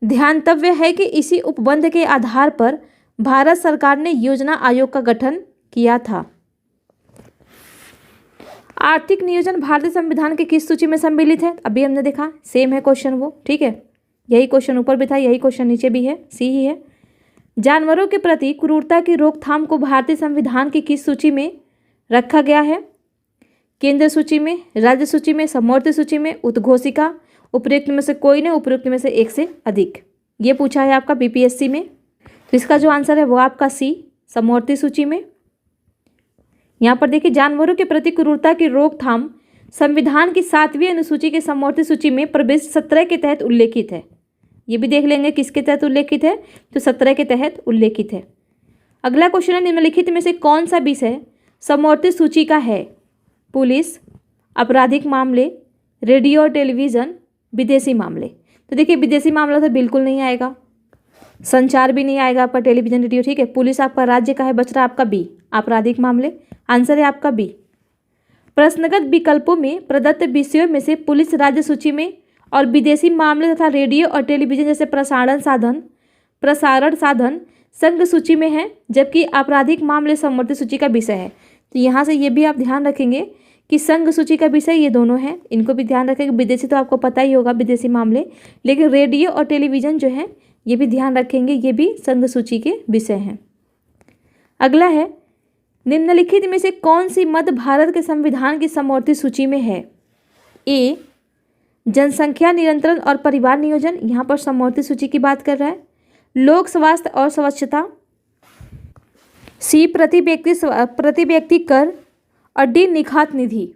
ध्यातव्य है कि इसी उपबंध के आधार पर भारत सरकार ने योजना आयोग का गठन किया था। आर्थिक नियोजन भारतीय संविधान के किस सूची में सम्मिलित है, अभी हमने देखा, सेम है क्वेश्चन वो, ठीक है। यही क्वेश्चन ऊपर भी था, यही क्वेश्चन नीचे भी है, सी ही है। जानवरों के प्रति क्रूरता की रोकथाम को भारतीय संविधान की किस सूची में रखा गया है, केंद्र सूची में, राज्य सूची में, समवर्ती सूची में, उद्घोषिका, उपयुक्त में से कोई नहीं, उपयुक्त में से एक से अधिक। ये पूछा है आपका बीपीएससी में। तो इसका जो आंसर है वो आपका सी, समवर्ती सूची में। यहाँ पर देखिए, जानवरों के प्रति क्रूरता की रोकथाम संविधान की 7वीं अनुसूची के समवर्ती सूची में प्रविष्ट 17 के तहत उल्लेखित है। ये भी देख लेंगे किसके तहत उल्लेखित है, तो 17 के तहत उल्लेखित है। अगला क्वेश्चन है, निम्नलिखित में से कौन सा विषय समवर्ती सूची का है, पुलिस, आपराधिक मामले, रेडियो और टेलीविज़न, विदेशी मामले। तो देखिए विदेशी मामला तो बिल्कुल नहीं आएगा, संचार भी नहीं आएगा आपका, टेलीविजन रेडियो, ठीक है। पुलिस आपका राज्य का है, बच रहा आपका बी, आपराधिक मामले, आंसर है आपका बी। प्रश्नगत विकल्पों में प्रदत्त विषयों में से पुलिस राज्य सूची में और विदेशी मामले तथा रेडियो और टेलीविजन जैसे प्रसारण साधन संघ सूची में है, जबकि आपराधिक मामले समवर्ती सूची का विषय है। तो यहाँ से ये भी आप ध्यान रखेंगे कि संघ सूची का विषय ये दोनों हैं, इनको भी ध्यान रखेंगे। विदेशी तो आपको पता ही होगा, विदेशी मामले, लेकिन रेडियो और टेलीविज़न जो है ये भी ध्यान रखेंगे, ये भी संघ सूची के विषय हैं। अगला है, निम्नलिखित में से कौन सी मद भारत के संविधान की समवर्ती सूची में है, ए जनसंख्या नियंत्रण और परिवार नियोजन, यहाँ पर समवर्ती सूची की बात कर रहा है, लोक स्वास्थ्य और स्वच्छता, सी प्रति व्यक्ति कर, और डी निखात निधि।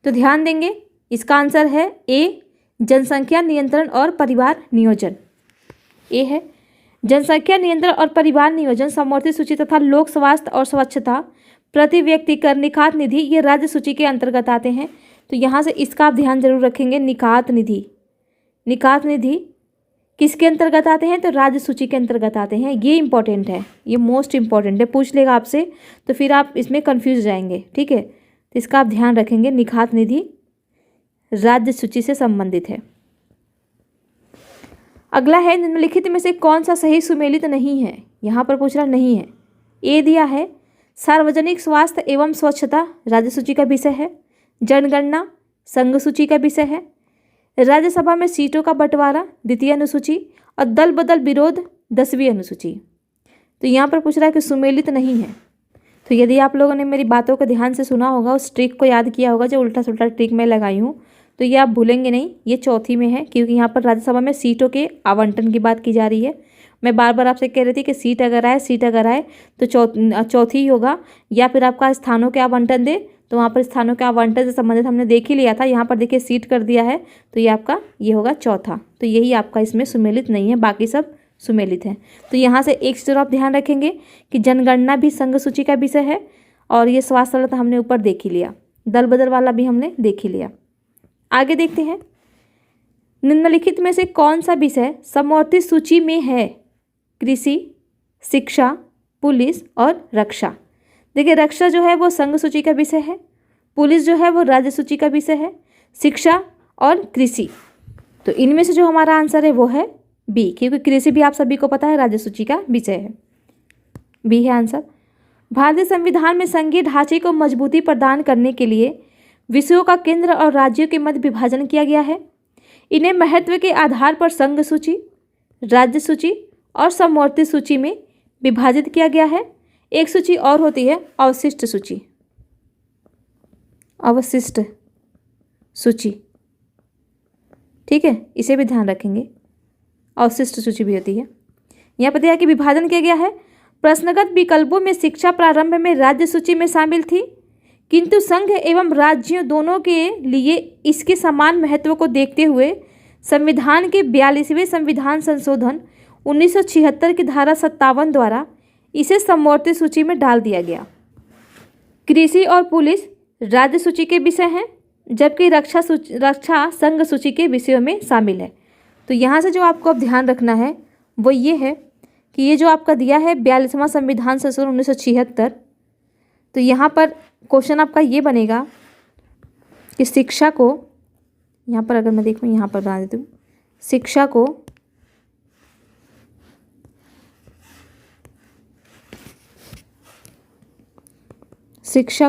तो ध्यान देंगे, इसका आंसर है ए जनसंख्या नियंत्रण और परिवार नियोजन, ए है। जनसंख्या नियंत्रण और परिवार नियोजन, समवर्ती सूची तथा लोक स्वास्थ्य और स्वच्छता, प्रति व्यक्ति कर, निकात निधि, ये राज्य सूची के अंतर्गत आते हैं। तो यहाँ से इसका आप ध्यान जरूर रखेंगे। निकात निधि, निकात निधि किसके अंतर्गत आते हैं? तो राज्य सूची के अंतर्गत आते हैं। ये इंपॉर्टेंट है, ये मोस्ट इंपॉर्टेंट है, पूछ लेगा आपसे तो फिर आप इसमें कंफ्यूज जाएंगे। ठीक है, तो इसका आप ध्यान रखेंगे। निकात निधि राज्य सूची से संबंधित है। अगला है, निम्नलिखित में से कौन सा सही सुमेलित नहीं है? यहाँ पर पूछ रहा नहीं है। ए दिया है सार्वजनिक स्वास्थ्य एवं स्वच्छता राज्य सूची का विषय है। जनगणना संघ सूची का विषय है। राज्यसभा में सीटों का बंटवारा द्वितीय अनुसूची और दल बदल विरोध 10वीं अनुसूची। तो यहाँ पर पूछ रहा है कि सुमेलित नहीं है। तो यदि आप लोगों ने मेरी बातों को ध्यान से सुना होगा, उस ट्रिक को याद किया होगा जो उल्टा सुल्टा ट्रिक मैं लगाई हूँ, तो ये आप भूलेंगे नहीं। ये चौथी में है, क्योंकि यहाँ पर राज्यसभा में सीटों के आवंटन की बात की जा रही है। मैं बार बार आपसे कह रही थी कि सीट अगर आए तो चौथी ही होगा, या फिर आपका स्थानों के आवंटन दे तो वहाँ पर स्थानों के आवंटन से संबंधित हमने देख ही लिया था। यहाँ पर देखिए सीट कर दिया है, तो ये आपका ये होगा चौथा। तो यही आपका इसमें सुमेलित नहीं है, बाकी सब सुमेलित है। तो यहाँ से एक चीज़ आप ध्यान रखेंगे कि जनगणना भी संघ सूची का विषय है, और ये स्वास्थ्य तो हमने ऊपर देख ही लिया, दल बदल वाला भी हमने देख ही लिया। आगे देखते हैं, निम्नलिखित में से कौन सा विषय समवर्ती सूची में है? कृषि, शिक्षा, पुलिस और रक्षा। देखिए, रक्षा जो है वो संघ सूची का विषय है, पुलिस जो है वो राज्य सूची का विषय है, शिक्षा और कृषि। तो इनमें से जो हमारा आंसर है वो है बी, क्योंकि कृषि भी आप सभी को पता है राज्य सूची का विषय है। बी है आंसर। भारतीय संविधान में संघीय ढांचे को मजबूती प्रदान करने के लिए विषयों का केंद्र और राज्यों के मध्य विभाजन किया गया है। इन्हें महत्व के आधार पर संघ सूची, राज्य सूची और समवर्ती सूची में विभाजित किया गया है। एक सूची और होती है अवशिष्ट सूची, अवशिष्ट सूची। ठीक है, इसे भी ध्यान रखेंगे, अवशिष्ट सूची भी होती है। यहाँ पर दिया कि विभाजन किया गया है। प्रश्नगत विकल्पों में शिक्षा प्रारंभ में राज्य सूची में शामिल थी, किंतु संघ एवं राज्यों दोनों के लिए इसके समान महत्व को देखते हुए संविधान के 42वें संविधान संशोधन 1976 की धारा 57 द्वारा इसे समवर्ती सूची में डाल दिया गया। कृषि और पुलिस राज्य सूची के विषय हैं, जबकि रक्षा संघ सूची के विषयों में शामिल है। तो यहाँ से जो आपको अब ध्यान रखना है वो ये है कि ये जो आपका दिया है 42वां संविधान संशोधन 1976, तो यहाँ पर क्वेश्चन आपका ये बनेगा कि शिक्षा को, यहाँ पर अगर मैं देखूँ यहाँ पर बना देती हूँ, शिक्षा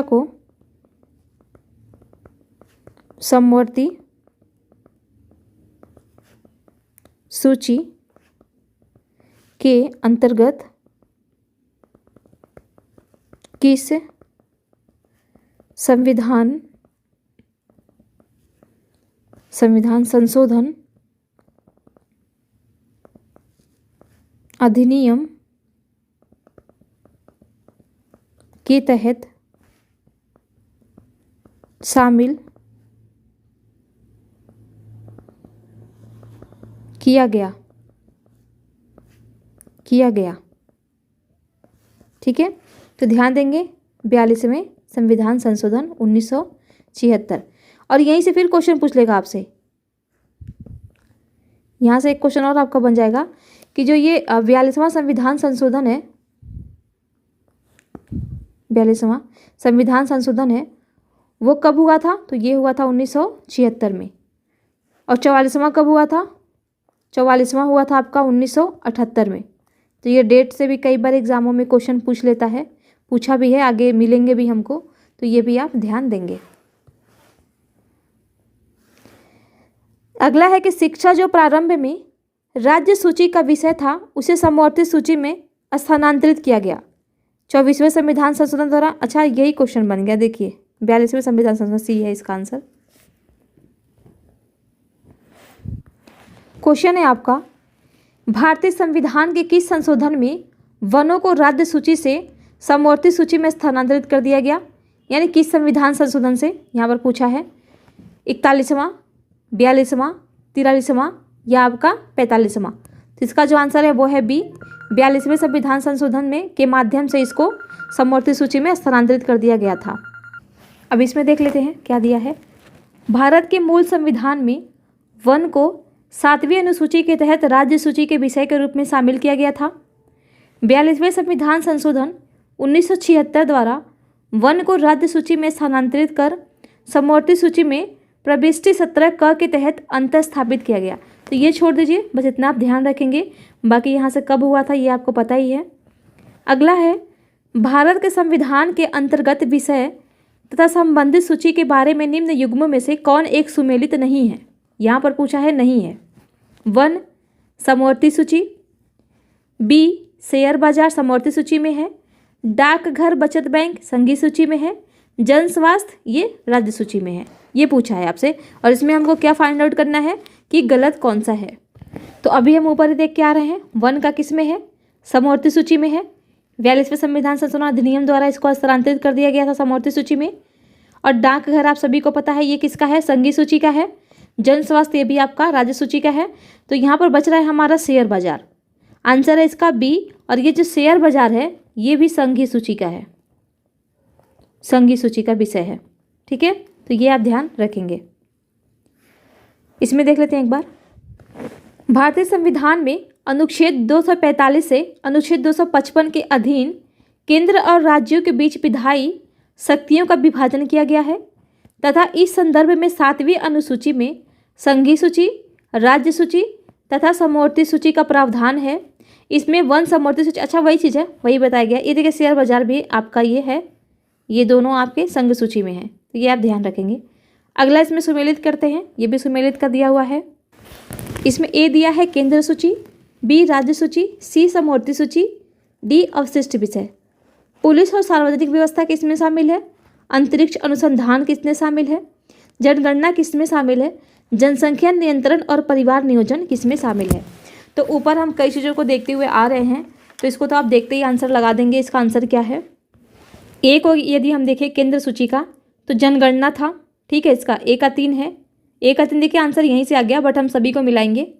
को समवर्ती सूची के अंतर्गत किस संविधान संशोधन अधिनियम के तहत शामिल किया गया। ठीक है, तो ध्यान देंगे 42वें संविधान संशोधन 1976। और यहीं से फिर क्वेश्चन पूछ लेगा आपसे। यहाँ से एक क्वेश्चन और आपका बन जाएगा कि जो ये 42वां संविधान संशोधन है, 42वां संविधान संशोधन है वो कब हुआ था? तो ये हुआ था 1976 में। और 44वां कब हुआ था? 44वां हुआ था आपका 1978 में। तो ये डेट से भी कई बार एग्जामों में क्वेश्चन पूछ लेता है, पूछा भी है, आगे मिलेंगे भी हमको, तो ये भी आप ध्यान देंगे। अगला है कि शिक्षा जो प्रारंभ में राज्य सूची का विषय था उसे समवर्ती सूची में स्थानांतरित किया गया 24वें संविधान संशोधन द्वारा। अच्छा, यही क्वेश्चन बन गया। देखिए 42वें संविधान संशोधन, सी है इसका आंसर। क्वेश्चन है आपका, भारतीय संविधान के किस संशोधन में वनों को राज्य सूची से समवर्ती सूची में स्थानांतरित कर दिया गया? यानी किस संविधान संशोधन से यहाँ पर पूछा है। 41वां, 42वां, 43वां या आपका 45वां। तो इसका जो आंसर है वो है बी, 42वें संविधान संशोधन में के माध्यम से इसको समवर्ती सूची में स्थानांतरित कर दिया गया था। अब इसमें देख लेते हैं क्या दिया है। भारत के मूल संविधान में वन को 7वीं अनुसूची के तहत राज्य सूची के विषय के रूप में शामिल किया गया था। 42वें संविधान संशोधन 1976 द्वारा वन को राज्य सूची में स्थानांतरित कर समवर्ती सूची में प्रविष्टि 17 क के तहत अंतर स्थापित किया गया। तो ये छोड़ दीजिए, बस इतना आप ध्यान रखेंगे, बाकी यहाँ से कब हुआ था ये आपको पता ही है। अगला है, भारत के संविधान के अंतर्गत विषय तथा संबंधित सूची के बारे में निम्न युग्मों में से कौन एक सुमेलित नहीं है। यहाँ पर पूछा है नहीं है। 1 समवर्ती सूची, बी शेयर बाजार समवर्ती सूची में है, डाकघर बचत बैंक संघीय सूची में है, जन स्वास्थ्य ये राज्य सूची में है। ये पूछा है आपसे और इसमें हमको क्या फाइंड आउट करना है कि गलत कौन सा है। तो अभी हम ऊपर ही देख के आ रहे हैं, 1 का किस में है, समवर्ती सूची में है। 42वें संविधान संशोधन अधिनियम द्वारा इसको स्थानांतरित कर दिया गया था समवर्ती सूची में। और डाकघर आप सभी को पता है ये किसका है, संघीय सूची का है। जन स्वास्थ्य ये भी आपका राज्य सूची का है। तो यहाँ पर बच रहा है हमारा शेयर बाजार, आंसर है इसका बी। और ये जो शेयर बाजार है ये भी संघीय सूची का है, संघीय सूची का विषय है। ठीक है, तो ये आप ध्यान रखेंगे। इसमें देख लेते हैं एक बार, भारतीय संविधान में अनुच्छेद 245 से अनुच्छेद 255 के अधीन केंद्र और राज्यों के बीच विधायी शक्तियों का विभाजन किया गया है तथा इस संदर्भ में 7वीं अनुसूची में संघीय सूची, राज्य सूची तथा समवर्ती सूची का प्रावधान है। इसमें 1 समवर्ती सूची, अच्छा वही चीज़ है, वही बताया गया। ये देखिए शेयर बाजार भी आपका ये है, ये दोनों आपके संघ सूची में है, तो ये आप ध्यान रखेंगे। अगला इसमें सुमेलित करते हैं, ये भी सुमेलित कर दिया हुआ है। इसमें ए दिया है केंद्र सूची, बी राज्य सूची, सी समवर्ती सूची, डी अवशिष्ट विषय। पुलिस और सार्वजनिक व्यवस्था किसमें शामिल है, अंतरिक्ष अनुसंधान किसमें शामिल है, जनगणना किसमें शामिल है, जनसंख्या नियंत्रण और परिवार नियोजन किसमें शामिल है। तो ऊपर हम कई चीज़ों को देखते हुए आ रहे हैं, तो इसको तो आप देखते ही आंसर लगा देंगे। इसका आंसर क्या है, ए को यदि हम देखें केंद्र सूची का तो जनगणना था। ठीक है, इसका ए का 3 है, ए का 3 देखिए आंसर यहीं से आ गया, बट हम सभी को मिलाएंगे।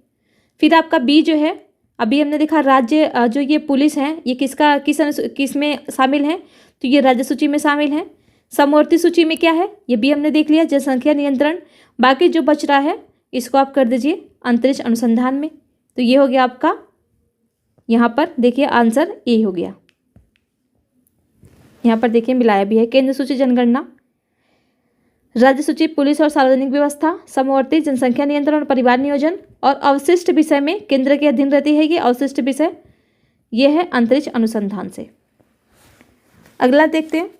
फिर आपका बी जो है, अभी हमने देखा राज्य जो ये पुलिस है ये किस में शामिल है, तो ये राज्य सूची में शामिल है। समवर्ती सूची में क्या है ये भी हमने देख लिया, जनसंख्या नियंत्रण। बाकी जो बच रहा है इसको आप कर दीजिए अंतरिक्ष अनुसंधान में। तो ये हो गया आपका, यहाँ पर देखिए आंसर ए हो गया। यहाँ पर देखिए मिलाया भी है, केंद्र सूची जनगणना, राज्य सूची पुलिस और सार्वजनिक व्यवस्था, समवर्ती जनसंख्या नियंत्रण और परिवार नियोजन, और अवशिष्ट विषय में केंद्र के अधीन रहती है ये अवशिष्ट विषय, ये है अंतरिक्ष अनुसंधान से। अगला देखते हैं,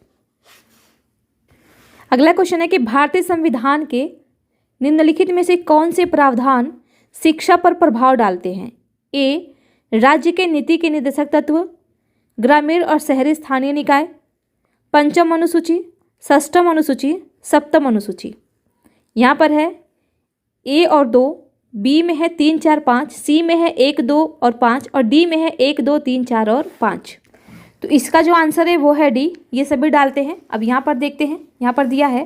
अगला क्वेश्चन है कि भारतीय संविधान के निम्नलिखित में से कौन से प्रावधान शिक्षा पर प्रभाव डालते हैं। ए राज्य के नीति के निर्देशक तत्व, ग्रामीण और शहरी स्थानीय निकाय, पंचम अनुसूची, षष्ठम अनुसूची, सप्तम अनुसूची। यहाँ पर है ए और 2, बी में है 3, 4, 5, सी में है 1, 2 और 5 और डी में है 1, 2, 3, 4 और 5। तो इसका जो आंसर है वो है डी, ये सभी डालते हैं। अब यहाँ पर देखते हैं, यहाँ पर दिया है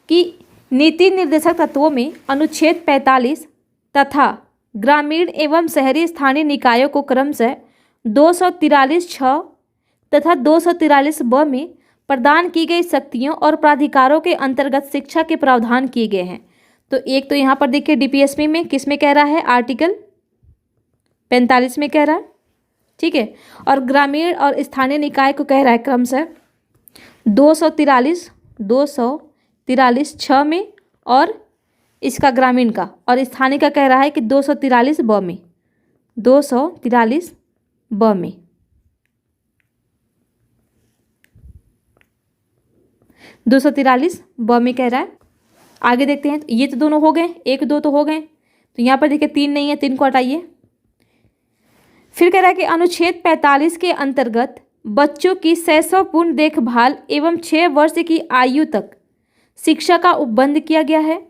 कि नीति निर्देशक तत्वों में अनुच्छेद 45 तथा ग्रामीण एवं शहरी स्थानीय निकायों को क्रमशः 243(6) तथा 243(ब) में प्रदान की गई शक्तियों और प्राधिकारों के अंतर्गत शिक्षा के प्रावधान किए गए हैं। तो एक तो यहाँ पर देखिए डीपीएसपी में किस में कह रहा है, आर्टिकल 45 में कह रहा है। ठीक है, और ग्रामीण और स्थानीय निकाय को कह रहा है क्रमशः 243(6) में, और इसका ग्रामीण का और स्थानीय का कह रहा है कि 243(ब) में, 243(ब) में। (243)(ब) में कह रहा है। आगे देखते हैं, ये तो दोनों हो गए, 1, 2 तो हो गए। तो यहाँ पर देखिए 3 नहीं है, 3 को हटाइए। फिर कह रहा है कि अनुच्छेद 45 के अंतर्गत बच्चों की शैशवपूर्ण देखभाल एवं 6 वर्ष की आयु तक शिक्षा का उपबंध किया गया है।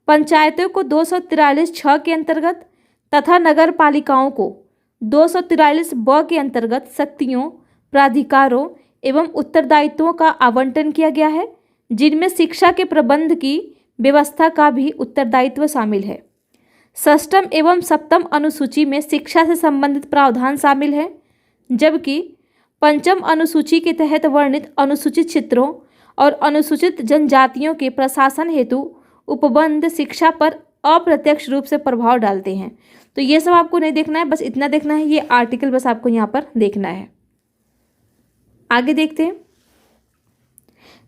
पंचायतों को 243(6) के अंतर्गत तथा नगर पालिकाओं को 243(ब) के अंतर्गत शक्तियों, प्राधिकारों एवं उत्तरदायित्वों का आवंटन किया गया है, जिनमें शिक्षा के प्रबंध की व्यवस्था का भी उत्तरदायित्व शामिल है। षष्ठम एवं सप्तम अनुसूची में शिक्षा से संबंधित प्रावधान शामिल है, जबकि पंचम अनुसूची के तहत वर्णित अनुसूचित क्षेत्रों और अनुसूचित जनजातियों के प्रशासन हेतु उपबंध शिक्षा पर अप्रत्यक्ष रूप से प्रभाव डालते हैं। तो ये सब आपको नहीं देखना है, बस इतना देखना है, ये आर्टिकल बस आपको यहाँ पर देखना है। आगे देखते हैं,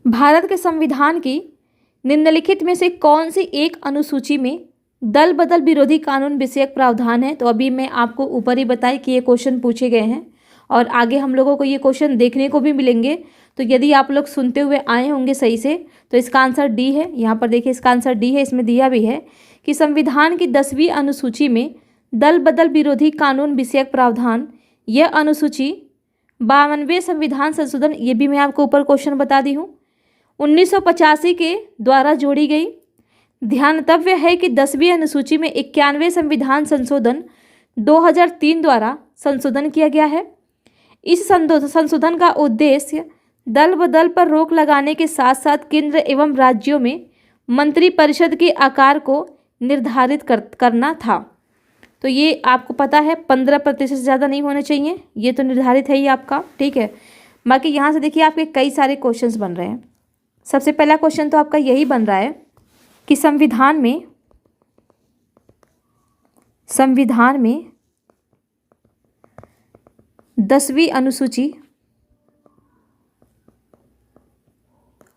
भारत के संविधान की निम्नलिखित में से कौन सी एक अनुसूची में दल बदल विरोधी कानून विषयक प्रावधान है। तो अभी मैं आपको ऊपर ही बताई कि ये क्वेश्चन पूछे गए हैं और आगे हम लोगों को ये क्वेश्चन देखने को भी मिलेंगे। तो यदि आप लोग सुनते हुए आए होंगे सही से तो इसका आंसर डी है। यहाँ पर देखिए इसका आंसर डी है, इसमें दिया भी है कि संविधान की 10वीं अनुसूची में दल बदल विरोधी कानून विषयक प्रावधान, यह अनुसूची 52वें संविधान संशोधन, ये भी मैं आपको ऊपर क्वेश्चन बता दी हूँ, 1985 के द्वारा जोड़ी गई। ध्यातव्य है कि 10वीं अनुसूची में 91वें संविधान संशोधन 2003 द्वारा संशोधन किया गया है। इस संशोधन का उद्देश्य दल बदल पर रोक लगाने के साथ साथ केंद्र एवं राज्यों में मंत्रिपरिषद के आकार को निर्धारित करना था। तो ये आपको पता है 15% से ज़्यादा नहीं होने चाहिए, ये तो निर्धारित है ही आपका, ठीक है। बाकी यहाँ से देखिए आपके कई सारे क्वेश्चंस बन रहे हैं। सबसे पहला क्वेश्चन तो आपका यही बन रहा है कि संविधान में 10वीं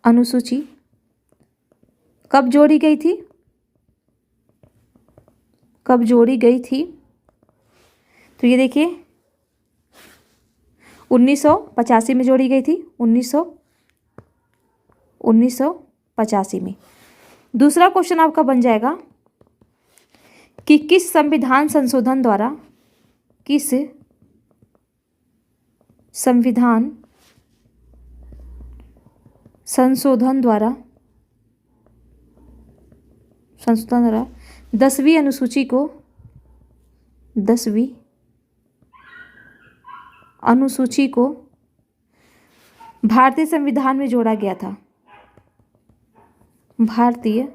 अनुसूची कब जोड़ी गई थी? कब जोड़ी गई थी? तो ये देखिए 1985 में जोड़ी गई थी, 1985 में। दूसरा क्वेश्चन आपका बन जाएगा कि किस संविधान संशोधन द्वारा संशोधन द्वारा 10वीं अनुसूची को भारतीय संविधान में जोड़ा गया था। भारतीय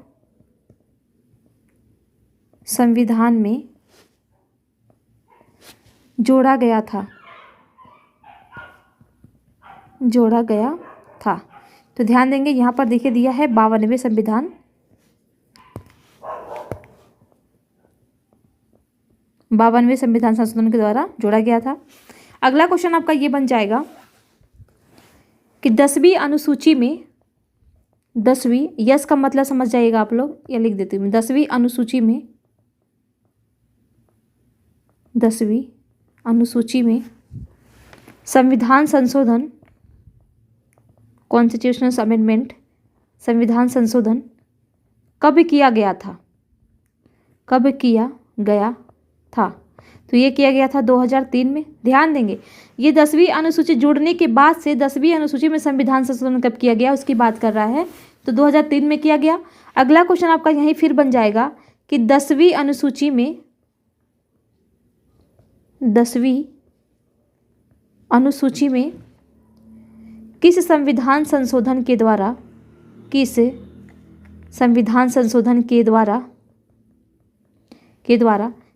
संविधान में जोड़ा गया था। तो ध्यान देंगे यहाँ पर देखिए दिया है 52वें संविधान, 52वें संविधान संशोधन के द्वारा जोड़ा गया था। अगला क्वेश्चन आपका ये बन जाएगा कि 10वीं अनुसूची में 10वीं, यस का मतलब समझ जाइएगा आप लोग, या लिख देती हूँ 10वीं अनुसूची में संविधान संशोधन, कॉन्स्टिट्यूशनल अमेंडमेंट, संविधान संशोधन कब किया गया था? तो ये किया गया था 2003 में। ध्यान देंगे ये 10वीं अनुसूची जुड़ने के बाद से 10वीं अनुसूची में संविधान संशोधन कब किया गया उसकी बात कर रहा है, तो 2003 में किया गया। अगला क्वेश्चन आपका यहीं फिर बन जाएगा कि 10वीं अनुसूची में किस संविधान संशोधन के द्वारा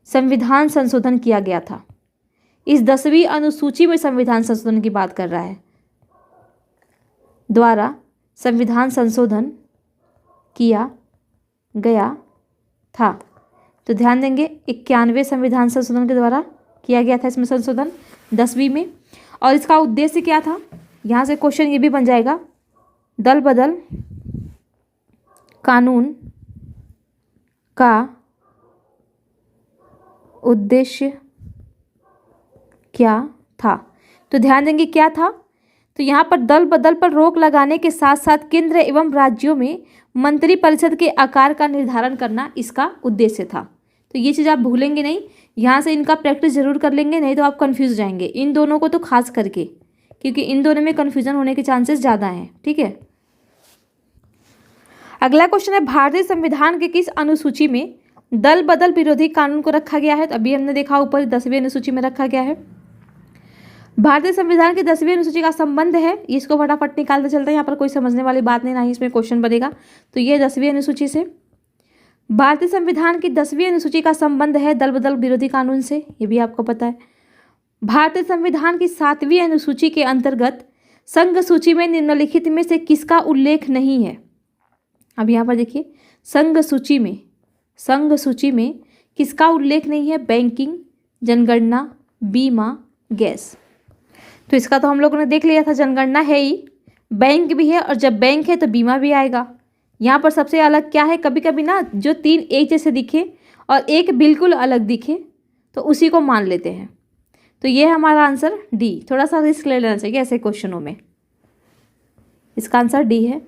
संविधान संशोधन किया गया था। इस 10वीं अनुसूची में संविधान संशोधन की बात कर रहा है, द्वारा संविधान संशोधन किया गया था। तो ध्यान देंगे 91वें संविधान संशोधन के द्वारा किया गया था इसमें संशोधन 10वीं में। और इसका उद्देश्य क्या था? यहाँ से क्वेश्चन ये भी बन जाएगा, दल बदल कानून का उद्देश्य क्या था? तो ध्यान देंगे क्या था, तो यहाँ पर दल बदल पर रोक लगाने के साथ साथ केंद्र एवं राज्यों में मंत्रिपरिषद के आकार का निर्धारण करना इसका उद्देश्य था। तो ये चीज़ आप भूलेंगे नहीं, यहाँ से इनका प्रैक्टिस जरूर कर लेंगे, नहीं तो आप कंफ्यूज जाएंगे। इन दोनों को तो खास करके, क्योंकि इन दोनों में कन्फ्यूजन होने के चांसेस ज़्यादा हैं, ठीक है। अगला क्वेश्चन है, भारतीय संविधान के किस अनुसूची में दल बदल विरोधी कानून को रखा गया है? तो अभी हमने देखा ऊपर 10वीं अनुसूची में रखा गया है। भारतीय संविधान की 10वीं अनुसूची का संबंध है, इसको फटाफट निकालते चलते हैं, यहाँ पर कोई समझने वाली बात नहीं, ना ही इसमें क्वेश्चन बनेगा। तो ये 10वीं अनुसूची से भारतीय संविधान की 10वीं अनुसूची का संबंध है दल बदल विरोधी कानून से, ये भी आपको पता है। भारतीय संविधान की 7वीं अनुसूची के अंतर्गत संघ सूची में निम्नलिखित में से किसका उल्लेख नहीं है। अब यहाँ पर देखिए, संघ सूची में किसका उल्लेख नहीं है। बैंकिंग, जनगणना, बीमा, गैस। तो इसका तो हम लोगों ने देख लिया था, जनगणना है ही, बैंक भी है, और जब बैंक है तो बीमा भी आएगा। यहाँ पर सबसे अलग क्या है, कभी कभी ना जो 3 एक जैसे दिखे और एक बिल्कुल अलग दिखे तो उसी को मान लेते हैं। तो ये है हमारा आंसर डी। थोड़ा सा रिस्क ले लेना चाहिए ऐसे क्वेश्चनों में। इसका आंसर डी है।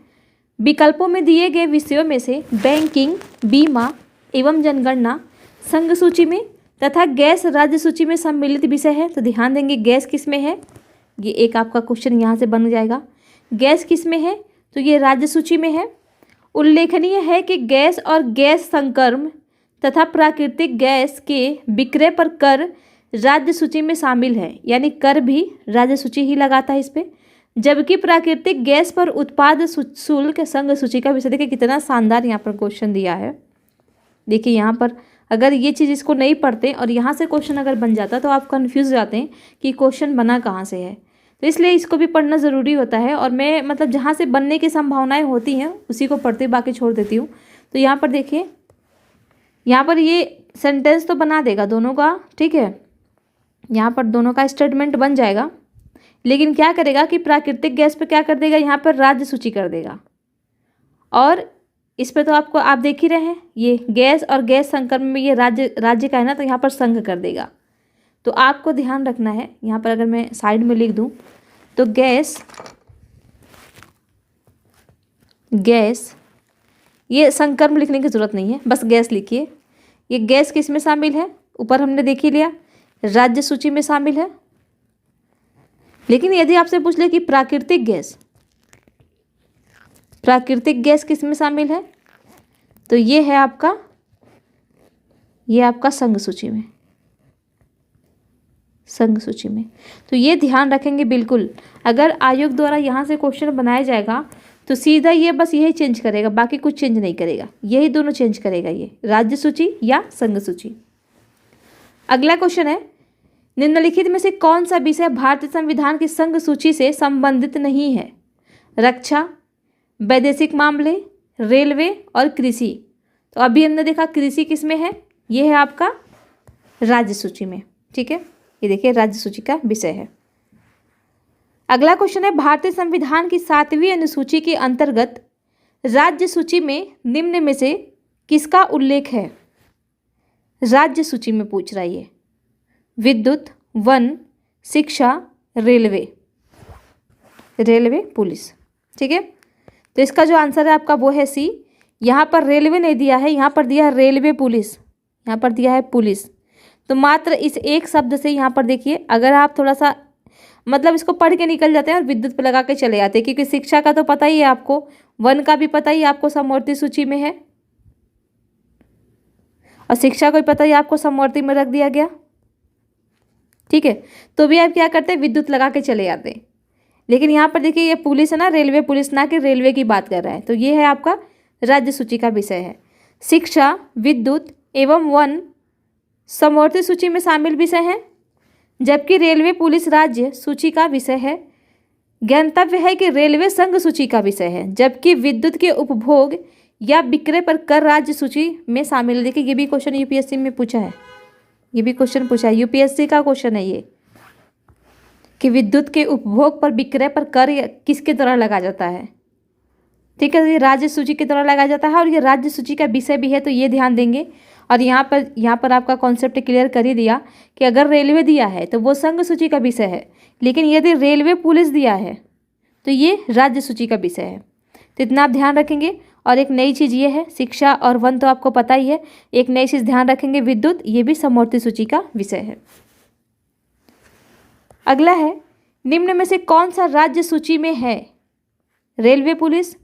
विकल्पों में दिए गए विषयों में से बैंकिंग, बीमा एवं जनगणना संघ सूची में तथा गैस राज्य सूची में सम्मिलित विषय है। तो ध्यान देंगे गैस किस में है, ये एक आपका क्वेश्चन यहाँ से बन जाएगा। गैस किस में है, तो ये राज्य सूची में है। उल्लेखनीय है कि गैस और गैस संकर्म तथा प्राकृतिक गैस के विक्रय पर कर राज्य सूची में शामिल है, यानी कर भी राज्य सूची ही लगाता है इस पे, जबकि प्राकृतिक गैस पर उत्पाद शुल्क संघ सूची का विषय। देखिए कितना शानदार यहाँ पर क्वेश्चन दिया है। देखिए यहाँ पर अगर ये चीज़ इसको नहीं पढ़ते और यहाँ से क्वेश्चन अगर बन जाता तो आप कन्फ्यूज हो जाते हैं कि क्वेश्चन बना कहाँ से है। तो इसलिए इसको भी पढ़ना ज़रूरी होता है, और मैं मतलब जहाँ से बनने की संभावनाएं होती हैं उसी को पढ़ते बाकी छोड़ देती हूँ। तो यहाँ पर देखिए, यहाँ पर ये सेंटेंस तो बना देगा दोनों का, ठीक है, यहाँ पर दोनों का स्टेटमेंट बन जाएगा, लेकिन क्या करेगा कि प्राकृतिक गैस पे क्या कर देगा, यहाँ पर राज्य सूची कर देगा, और इस पे तो आपको आप देख ही रहे हैं ये गैस और गैस संकर्म में ये राज्य का है ना, तो यहाँ पर संघ कर देगा। तो आपको ध्यान रखना है, यहाँ पर अगर मैं साइड में लिख दूँ तो गैस ये संकर्म लिखने की ज़रूरत नहीं है, बस गैस लिखिए। ये गैस किस में शामिल है, ऊपर हमने देख ही लिया, राज्य सूची में शामिल है। लेकिन यदि आपसे पूछ ले कि प्राकृतिक गैस किस में शामिल है, तो ये है आपका संघ सूची में। तो ये ध्यान रखेंगे बिल्कुल। अगर आयोग द्वारा यहाँ से क्वेश्चन बनाया जाएगा तो सीधा ये बस यही चेंज करेगा, बाकी कुछ चेंज नहीं करेगा, यही दोनों चेंज करेगा, ये राज्य सूची या संघ सूची। अगला क्वेश्चन है, निम्नलिखित में से कौन सा विषय भारतीय संविधान की संघ सूची से संबंधित नहीं है। रक्षा, वैदेशिक मामले, रेलवे और कृषि। तो अभी हमने देखा कृषि किस में है, ये है आपका राज्य सूची में, ठीक है, ये देखिए राज्य सूची का विषय है। अगला क्वेश्चन है, भारतीय संविधान की 7वीं अनुसूची के अंतर्गत राज्य सूची में निम्न में से किसका उल्लेख है। राज्य सूची में पूछ रहा है ये, विद्युत, वन, शिक्षा, रेलवे, पुलिस, ठीक है। तो इसका जो आंसर है आपका वो है सी। यहाँ पर रेलवे नहीं दिया है, यहाँ पर दिया है रेलवे पुलिस, यहाँ पर दिया है पुलिस। तो मात्र इस एक शब्द से यहाँ पर देखिए, अगर आप थोड़ा सा मतलब इसको पढ़ के निकल जाते हैं और विद्युत पे लगा के चले जाते हैं, क्योंकि शिक्षा का तो पता ही है आपको, वन का भी पता ही आपको समवर्ती सूची में है, और शिक्षा को भी पता ही आपको समवर्ती में रख दिया गया, ठीक है। तो भी आप क्या करते हैं, विद्युत लगा के चले जाते हैं। लेकिन यहाँ पर देखिए ये पुलिस है ना, रेलवे पुलिस, ना कि रेलवे की बात कर रहा है। तो ये है आपका राज्य सूची का विषय है। शिक्षा, विद्युत एवं वन समवर्ती सूची में शामिल विषय हैं, जबकि रेलवे पुलिस राज्य सूची का विषय है। ज्ञातव्य है कि रेलवे संघ सूची का विषय है, जबकि विद्युत के उपभोग या विक्रय पर कर राज्य सूची में शामिल है। देखिए ये भी क्वेश्चन यूपीएससी में पूछा है, यूपीएससी का क्वेश्चन है ये, कि विद्युत के उपभोग पर विक्रय पर कर किसके द्वारा लगाया जाता है, ठीक है। ये राज्य सूची के द्वारा लगाया जाता है और ये राज्य सूची का विषय भी है, तो ये ध्यान देंगे। और यहाँ पर आपका कॉन्सेप्ट क्लियर कर ही दिया कि अगर रेलवे दिया है तो वो संघ सूची का विषय है, लेकिन यदि रेलवे पुलिस दिया है तो ये राज्य सूची का विषय है। तो इतना आप ध्यान रखेंगे। और एक नई चीज़ ये है, शिक्षा और वन तो आपको पता ही है, एक नई चीज़ ध्यान रखेंगे, विद्युत, ये भी समवर्ती सूची का विषय है। अगला है, निम्न में से कौन सा राज्य सूची में है। रेलवे पुलिस,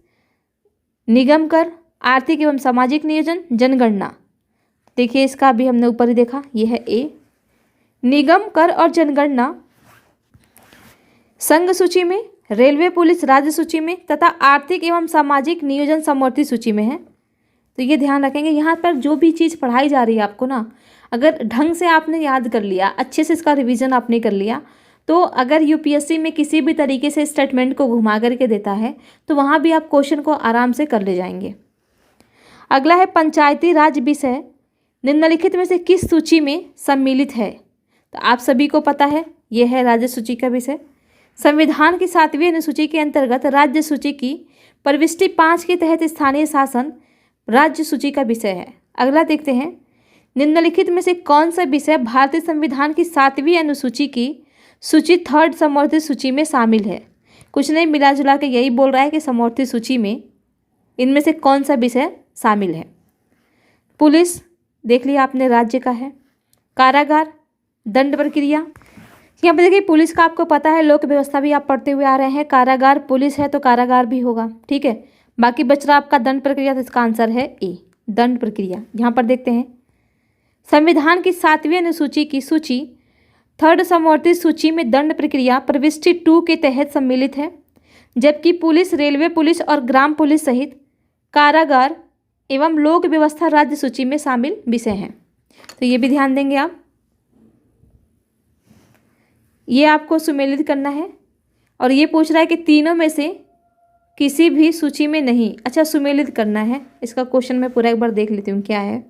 निगम कर, आर्थिक एवं सामाजिक नियोजन, जनगणना। देखिए इसका अभी हमने ऊपर ही देखा, ये है ए। निगम कर और जनगणना संघ सूची में, रेलवे पुलिस राज्य सूची में तथा आर्थिक एवं सामाजिक नियोजन समवर्ती सूची में है। तो तो ये ध्यान रखेंगे। यहाँ पर जो भी चीज़ पढ़ाई जा रही है आपको ना, अगर ढंग से आपने याद कर लिया, अच्छे से इसका रिवीजन आपने कर लिया, तो अगर यूपीएससी में किसी भी तरीके से स्टेटमेंट को घुमा करके देता है तो वहाँ भी आप क्वेश्चन को आराम से कर ले जाएंगे। अगला है पंचायती राज विषय निम्नलिखित में से किस सूची में सम्मिलित है। तो आप सभी को पता है यह है राज्य सूची का विषय। संविधान की 7वीं अनुसूची के अंतर्गत राज्य सूची की प्रविष्टि 5 के तहत स्थानीय शासन राज्य सूची का विषय है। अगला देखते हैं, निम्नलिखित में से कौन सा विषय भारतीय संविधान की 7वीं अनुसूची की सूची 3rd समवर्ती सूची में शामिल है। कुछ नहीं, मिला जुला के यही बोल रहा है कि समवर्ती सूची में इनमें से कौन सा विषय शामिल है। पुलिस देख लिया आपने, राज्य का है। कारागार, दंड प्रक्रिया, यहाँ पर देखिए पुलिस का आपको पता है, लोक व्यवस्था भी आप पढ़ते हुए आ रहे हैं। कारागार पुलिस है तो कारागार भी होगा, ठीक है। बाकी बच रहा आपका दंड प्रक्रिया, तो इसका आंसर है ए, दंड प्रक्रिया। यहाँ पर देखते हैं, संविधान की 7वीं अनुसूची की सूची 3rd समवर्ती सूची में दंड प्रक्रिया प्रविष्टि 2 के तहत सम्मिलित है, जबकि पुलिस, रेलवे पुलिस और ग्राम पुलिस सहित कारागार एवं लोक व्यवस्था राज्य सूची में शामिल विषय हैं। तो ये भी ध्यान देंगे आप, ये आपको सुमेलित करना है। और ये पूछ रहा है कि तीनों में से किसी भी सूची में नहीं, अच्छा सुमेलित करना है। इसका क्वेश्चन मैं पूरा एक बार देख लेती हूँ क्या है।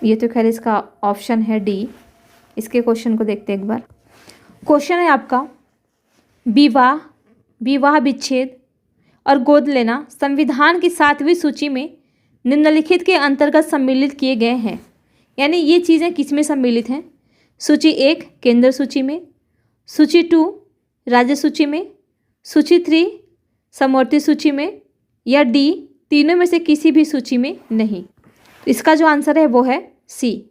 ये तो खैर इसका ऑप्शन है डी। इसके क्वेश्चन को देखते हैं एक बार। क्वेश्चन है आपका, विवाह, विवाह विच्छेद और गोद लेना संविधान की 7वीं सूची में निम्नलिखित के अंतर्गत सम्मिलित किए गए हैं। यानी ये चीज़ें किस में सम्मिलित हैं। सूची 1 केंद्र सूची में, सूची 2 राज्य सूची में, सूची 3 समवर्ती सूची में, या डी तीनों में से किसी भी सूची में नहीं। इसका जो आंसर है वो है सी,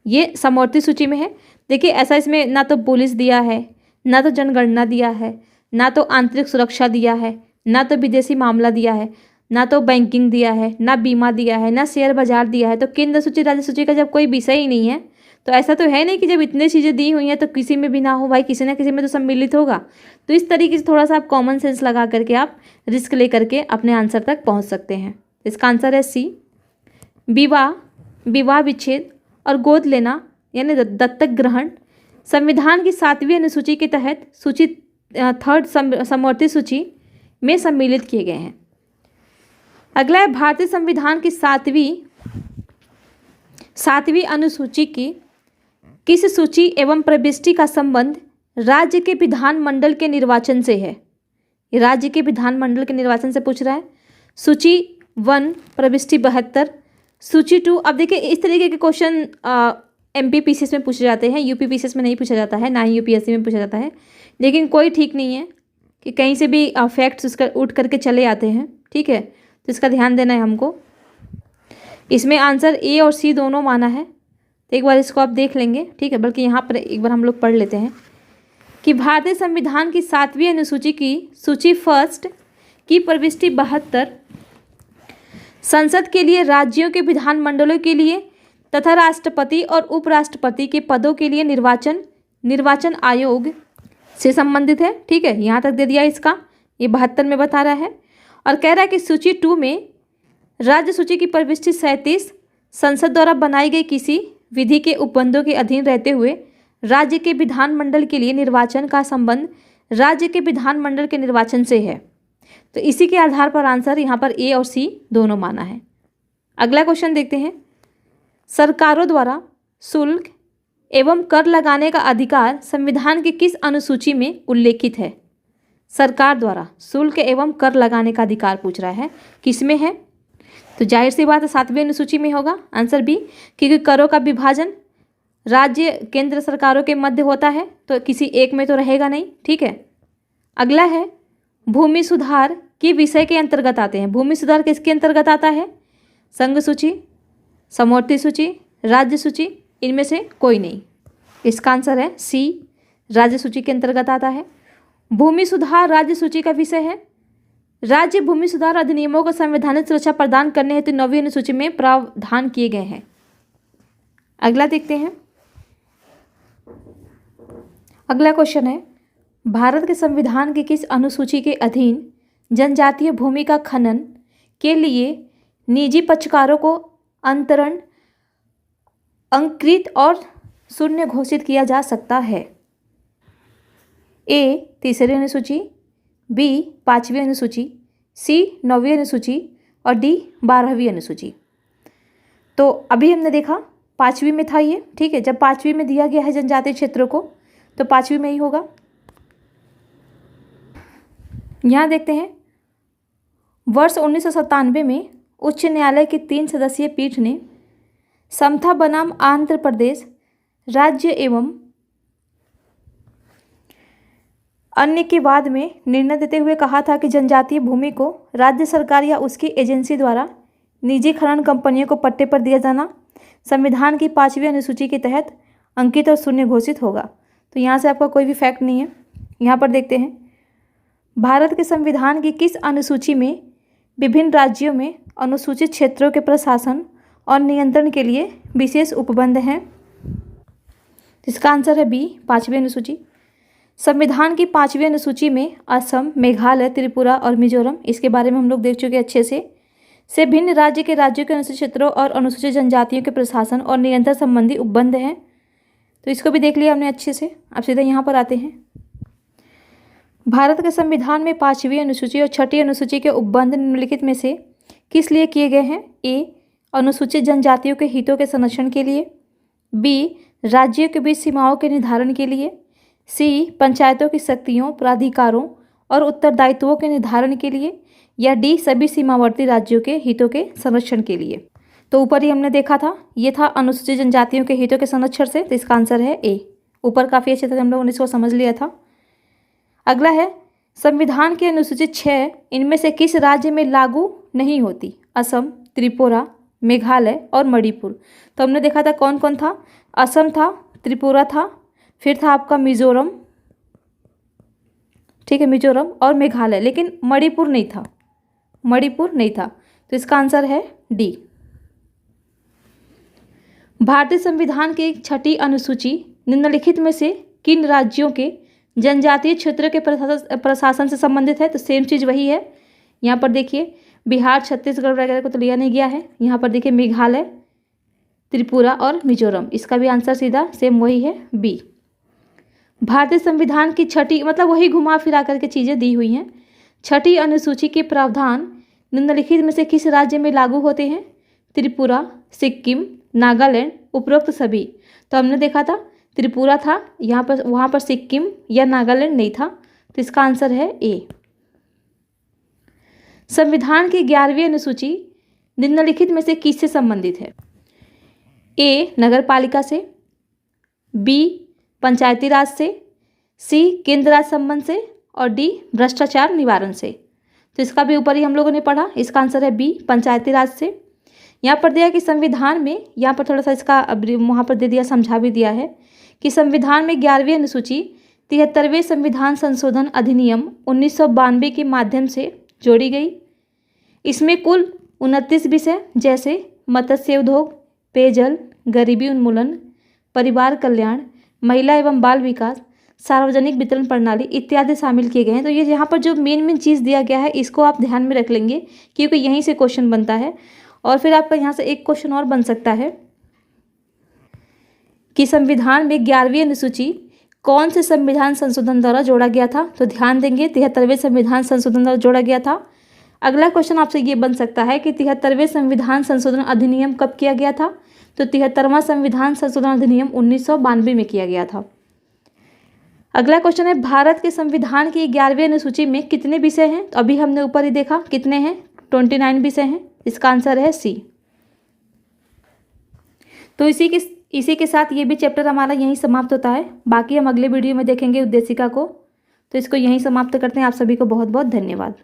ये समवर्ती सूची में है। देखिए ऐसा इसमें ना तो पुलिस दिया है, ना तो जनगणना दिया है, ना तो आंतरिक सुरक्षा दिया है, ना तो विदेशी मामला दिया है, ना तो बैंकिंग दिया है, ना बीमा दिया है, ना शेयर बाजार दिया है। तो केंद्र सूची राज्य सूची का जब कोई विषय ही नहीं है तो ऐसा तो है नहीं कि जब इतनी चीज़ें दी हुई हैं तो किसी में भी ना हो, भाई किसी ना किसी में तो सम्मिलित होगा। तो इस तरीके से थोड़ा सा आप कॉमन सेंस लगा करके आप रिस्क ले करके अपने आंसर तक पहुंच सकते हैं। इसका आंसर है सी, विवाह, विवाह विच्छेद और गोद लेना यानी दत्तक ग्रहण संविधान की 7वीं अनुसूची के तहत सूची 3rd समवर्ती सूची में सम्मिलित किए गए हैं। अगला है, भारतीय संविधान की 7वीं अनुसूची की किस सूची एवं प्रविष्टि का संबंध राज्य के विधानमंडल के निर्वाचन से है। ये राज्य के विधानमंडल के निर्वाचन से पूछ रहा है। सूची 1 प्रविष्टि 72, सूची 2। अब देखिए इस तरीके के क्वेश्चन MPPCS में पूछे जाते हैं, UPPCS में नहीं पूछा जाता है, ना ही UPSC में पूछा जाता है। लेकिन कोई ठीक नहीं है कि कहीं से भी फैक्ट्स उसका उठ करके चले आते हैं, ठीक है। तो इसका ध्यान देना है हमको। इसमें आंसर ए और सी दोनों माना है, तो एक बार इसको आप देख लेंगे, ठीक है। बल्कि यहाँ पर एक बार हम लोग पढ़ लेते हैं कि भारतीय संविधान की 7वीं अनुसूची की सूची 1 की प्रविष्टि 72 संसद के लिए, राज्यों के विधानमंडलों के लिए तथा राष्ट्रपति और उपराष्ट्रपति के पदों के लिए निर्वाचन आयोग से संबंधित है, ठीक है। यहाँ तक दे दिया इसका, ये 72 में बता रहा है। और कह रहा है कि सूची 2 में राज्य सूची की प्रविष्टि 37 संसद द्वारा बनाई गई किसी विधि के उपबंधों के अधीन रहते हुए राज्य के विधानमंडल के लिए निर्वाचन का संबंध राज्य के विधानमंडल के निर्वाचन से है। तो इसी के आधार पर आंसर यहाँ पर ए और सी दोनों माना है। अगला क्वेश्चन देखते हैं, सरकारों द्वारा शुल्क एवं कर लगाने का अधिकार संविधान की किस अनुसूची में उल्लेखित है। सरकार द्वारा शुल्क एवं कर लगाने का अधिकार पूछ रहा है, किस में है। तो जाहिर सी बात है 7वीं अनुसूची में होगा, आंसर बी, क्योंकि करों का विभाजन राज्य केंद्र सरकारों के मध्य होता है, तो किसी एक में तो रहेगा नहीं, ठीक है। अगला है, भूमि सुधार के विषय के अंतर्गत आते हैं। भूमि सुधार किसके अंतर्गत आता है। संघ सूची, समवर्ती सूची, राज्य सूची, इनमें से कोई नहीं। इसका आंसर है सी, राज्य सूची के अंतर्गत आता है। भूमि सुधार राज्य सूची का विषय है। राज्य भूमि सुधार अधिनियमों को संवैधानिक सुरक्षा प्रदान करने हेतु 9वीं अनुसूची में प्रावधान किए गए हैं। अगला देखते हैं, अगला क्वेश्चन है, भारत के संविधान की किस अनुसूची के अधीन जनजातीय भूमि का खनन के लिए निजी पक्षकारों को अंतरण अंकृत और शून्य घोषित किया जा सकता है? ए तीसरी अनुसूची, बी पाँचवीं अनुसूची, सी नौवीं अनुसूची और डी 12वीं अनुसूची। तो अभी हमने देखा पाँचवीं में था ये, ठीक है। जब पाँचवीं में दिया गया है जनजातीय क्षेत्रों को तो पाँचवीं में ही होगा। यहाँ देखते हैं, वर्ष 1997 में उच्च न्यायालय की 3 सदस्यीय पीठ ने समता बनाम आंध्र प्रदेश राज्य एवं अन्य के वाद में निर्णय देते हुए कहा था कि जनजातीय भूमि को राज्य सरकार या उसकी एजेंसी द्वारा निजी खनन कंपनियों को पट्टे पर दिया जाना संविधान की 5वीं अनुसूची के तहत अंकित और शून्य घोषित होगा। तो यहाँ से आपका कोई भी फैक्ट नहीं है। यहाँ पर देखते हैं, भारत के संविधान की किस अनुसूची में विभिन्न राज्यों में अनुसूचित क्षेत्रों के प्रशासन और नियंत्रण के लिए विशेष उपबंध हैं? इसका आंसर है बी 5वीं अनुसूची। संविधान की 5वीं अनुसूची में असम, मेघालय, त्रिपुरा और मिजोरम, इसके बारे में हम लोग देख चुके अच्छे से भिन्न राज्य के राज्यों के अनुसूचित क्षेत्रों और अनुसूचित जनजातियों के प्रशासन और नियंत्रण संबंधी उपबंध हैं। तो इसको भी देख लिया हमने अच्छे से। अब सीधे यहाँ पर आते हैं, भारत के संविधान में 5वीं अनुसूची और 6ठी अनुसूची के उपबंध निम्नलिखित में से किस लिए किए गए हैं? ए अनुसूचित जनजातियों के हितों के संरक्षण के लिए, बी राज्यों के बीच सीमाओं के निर्धारण के लिए, सी पंचायतों की शक्तियों, प्राधिकारों और उत्तरदायित्वों के निर्धारण के लिए, या डी सभी सीमावर्ती राज्यों के हितों के संरक्षण के लिए। तो ऊपर ही हमने देखा था, ये था अनुसूचित जनजातियों के हितों के संरक्षण से, तो इसका आंसर है ए। ऊपर काफ़ी अच्छे से हम लोगों ने इसको समझ लिया था। अगला है, संविधान के अनुसूचित 6 इनमें से किस राज्य में लागू नहीं होती? असम, त्रिपुरा, मेघालय और मणिपुर। तो हमने देखा था कौन कौन था, असम था, त्रिपुरा था, फिर था आपका मिजोरम, ठीक है, मिजोरम और मेघालय, लेकिन मणिपुर नहीं था, मणिपुर नहीं था। तो इसका आंसर है डी। भारतीय संविधान की 6ठी अनुसूची निम्नलिखित में से किन राज्यों के जनजातीय क्षेत्र के प्रशासन से संबंधित है? तो सेम चीज़ वही है। यहाँ पर देखिए, बिहार, छत्तीसगढ़ वगैरह को तो लिया नहीं गया है। यहाँ पर देखिए मेघालय, त्रिपुरा और मिजोरम, इसका भी आंसर सीधा सेम वही है, बी। भारतीय संविधान की 6ठी, मतलब वही घुमा फिरा करके चीज़ें दी हुई हैं। 6ठी अनुसूची के प्रावधान निम्नलिखित में से किस राज्य में लागू होते हैं? त्रिपुरा, सिक्किम, नागालैंड, उपरोक्त सभी। तो हमने देखा था त्रिपुरा था यहाँ पर, वहाँ पर सिक्किम या नागालैंड नहीं था। तो इसका आंसर है ए। संविधान की 11वीं अनुसूची निम्नलिखित में से किससे संबंधित है? ए नगर पालिका से, बी पंचायती राज से, सी केंद्र राज संबंध से और डी भ्रष्टाचार निवारण से। तो इसका भी ऊपर ही हम लोगों ने पढ़ा, इसका आंसर है बी पंचायती राज से। यहाँ पर दिया कि संविधान में, यहाँ पर थोड़ा सा इसका वहाँ पर दे दिया, समझा भी दिया है कि संविधान में 11वीं अनुसूची 73वें संविधान संशोधन अधिनियम 1992 के माध्यम से जोड़ी गई। इसमें कुल 29 विषय जैसे मत्स्य उद्योग, पेयजल, गरीबी उन्मूलन, परिवार कल्याण, महिला एवं बाल विकास, सार्वजनिक वितरण प्रणाली इत्यादि शामिल किए गए हैं। तो ये यहाँ पर जो मेन चीज़ दिया गया है इसको आप ध्यान में रख लेंगे, क्योंकि यहीं से क्वेश्चन बनता है। और फिर आपका यहाँ से एक क्वेश्चन और बन सकता है कि संविधान में 11वीं अनुसूची कौन से संविधान संशोधन द्वारा जोड़ा गया था? तो ध्यान देंगे 73वें संविधान संशोधन द्वारा जोड़ा गया था। अगला क्वेश्चन आपसे ये बन सकता है कि 73वें संविधान संशोधन अधिनियम कब किया गया था? तो 73वां संविधान संशोधन अधिनियम 1992 में किया गया था। अगला क्वेश्चन है, भारत के संविधान की 11वीं अनुसूची में कितने विषय हैं? तो अभी हमने ऊपर ही देखा कितने हैं, 29 विषय हैं। इसका आंसर है सी। तो इसी के साथ ये भी चैप्टर हमारा यहीं समाप्त होता है। बाकी हम अगले वीडियो में देखेंगे उद्देशिका को। तो इसको यहीं समाप्त करते हैं। आप सभी को बहुत बहुत धन्यवाद।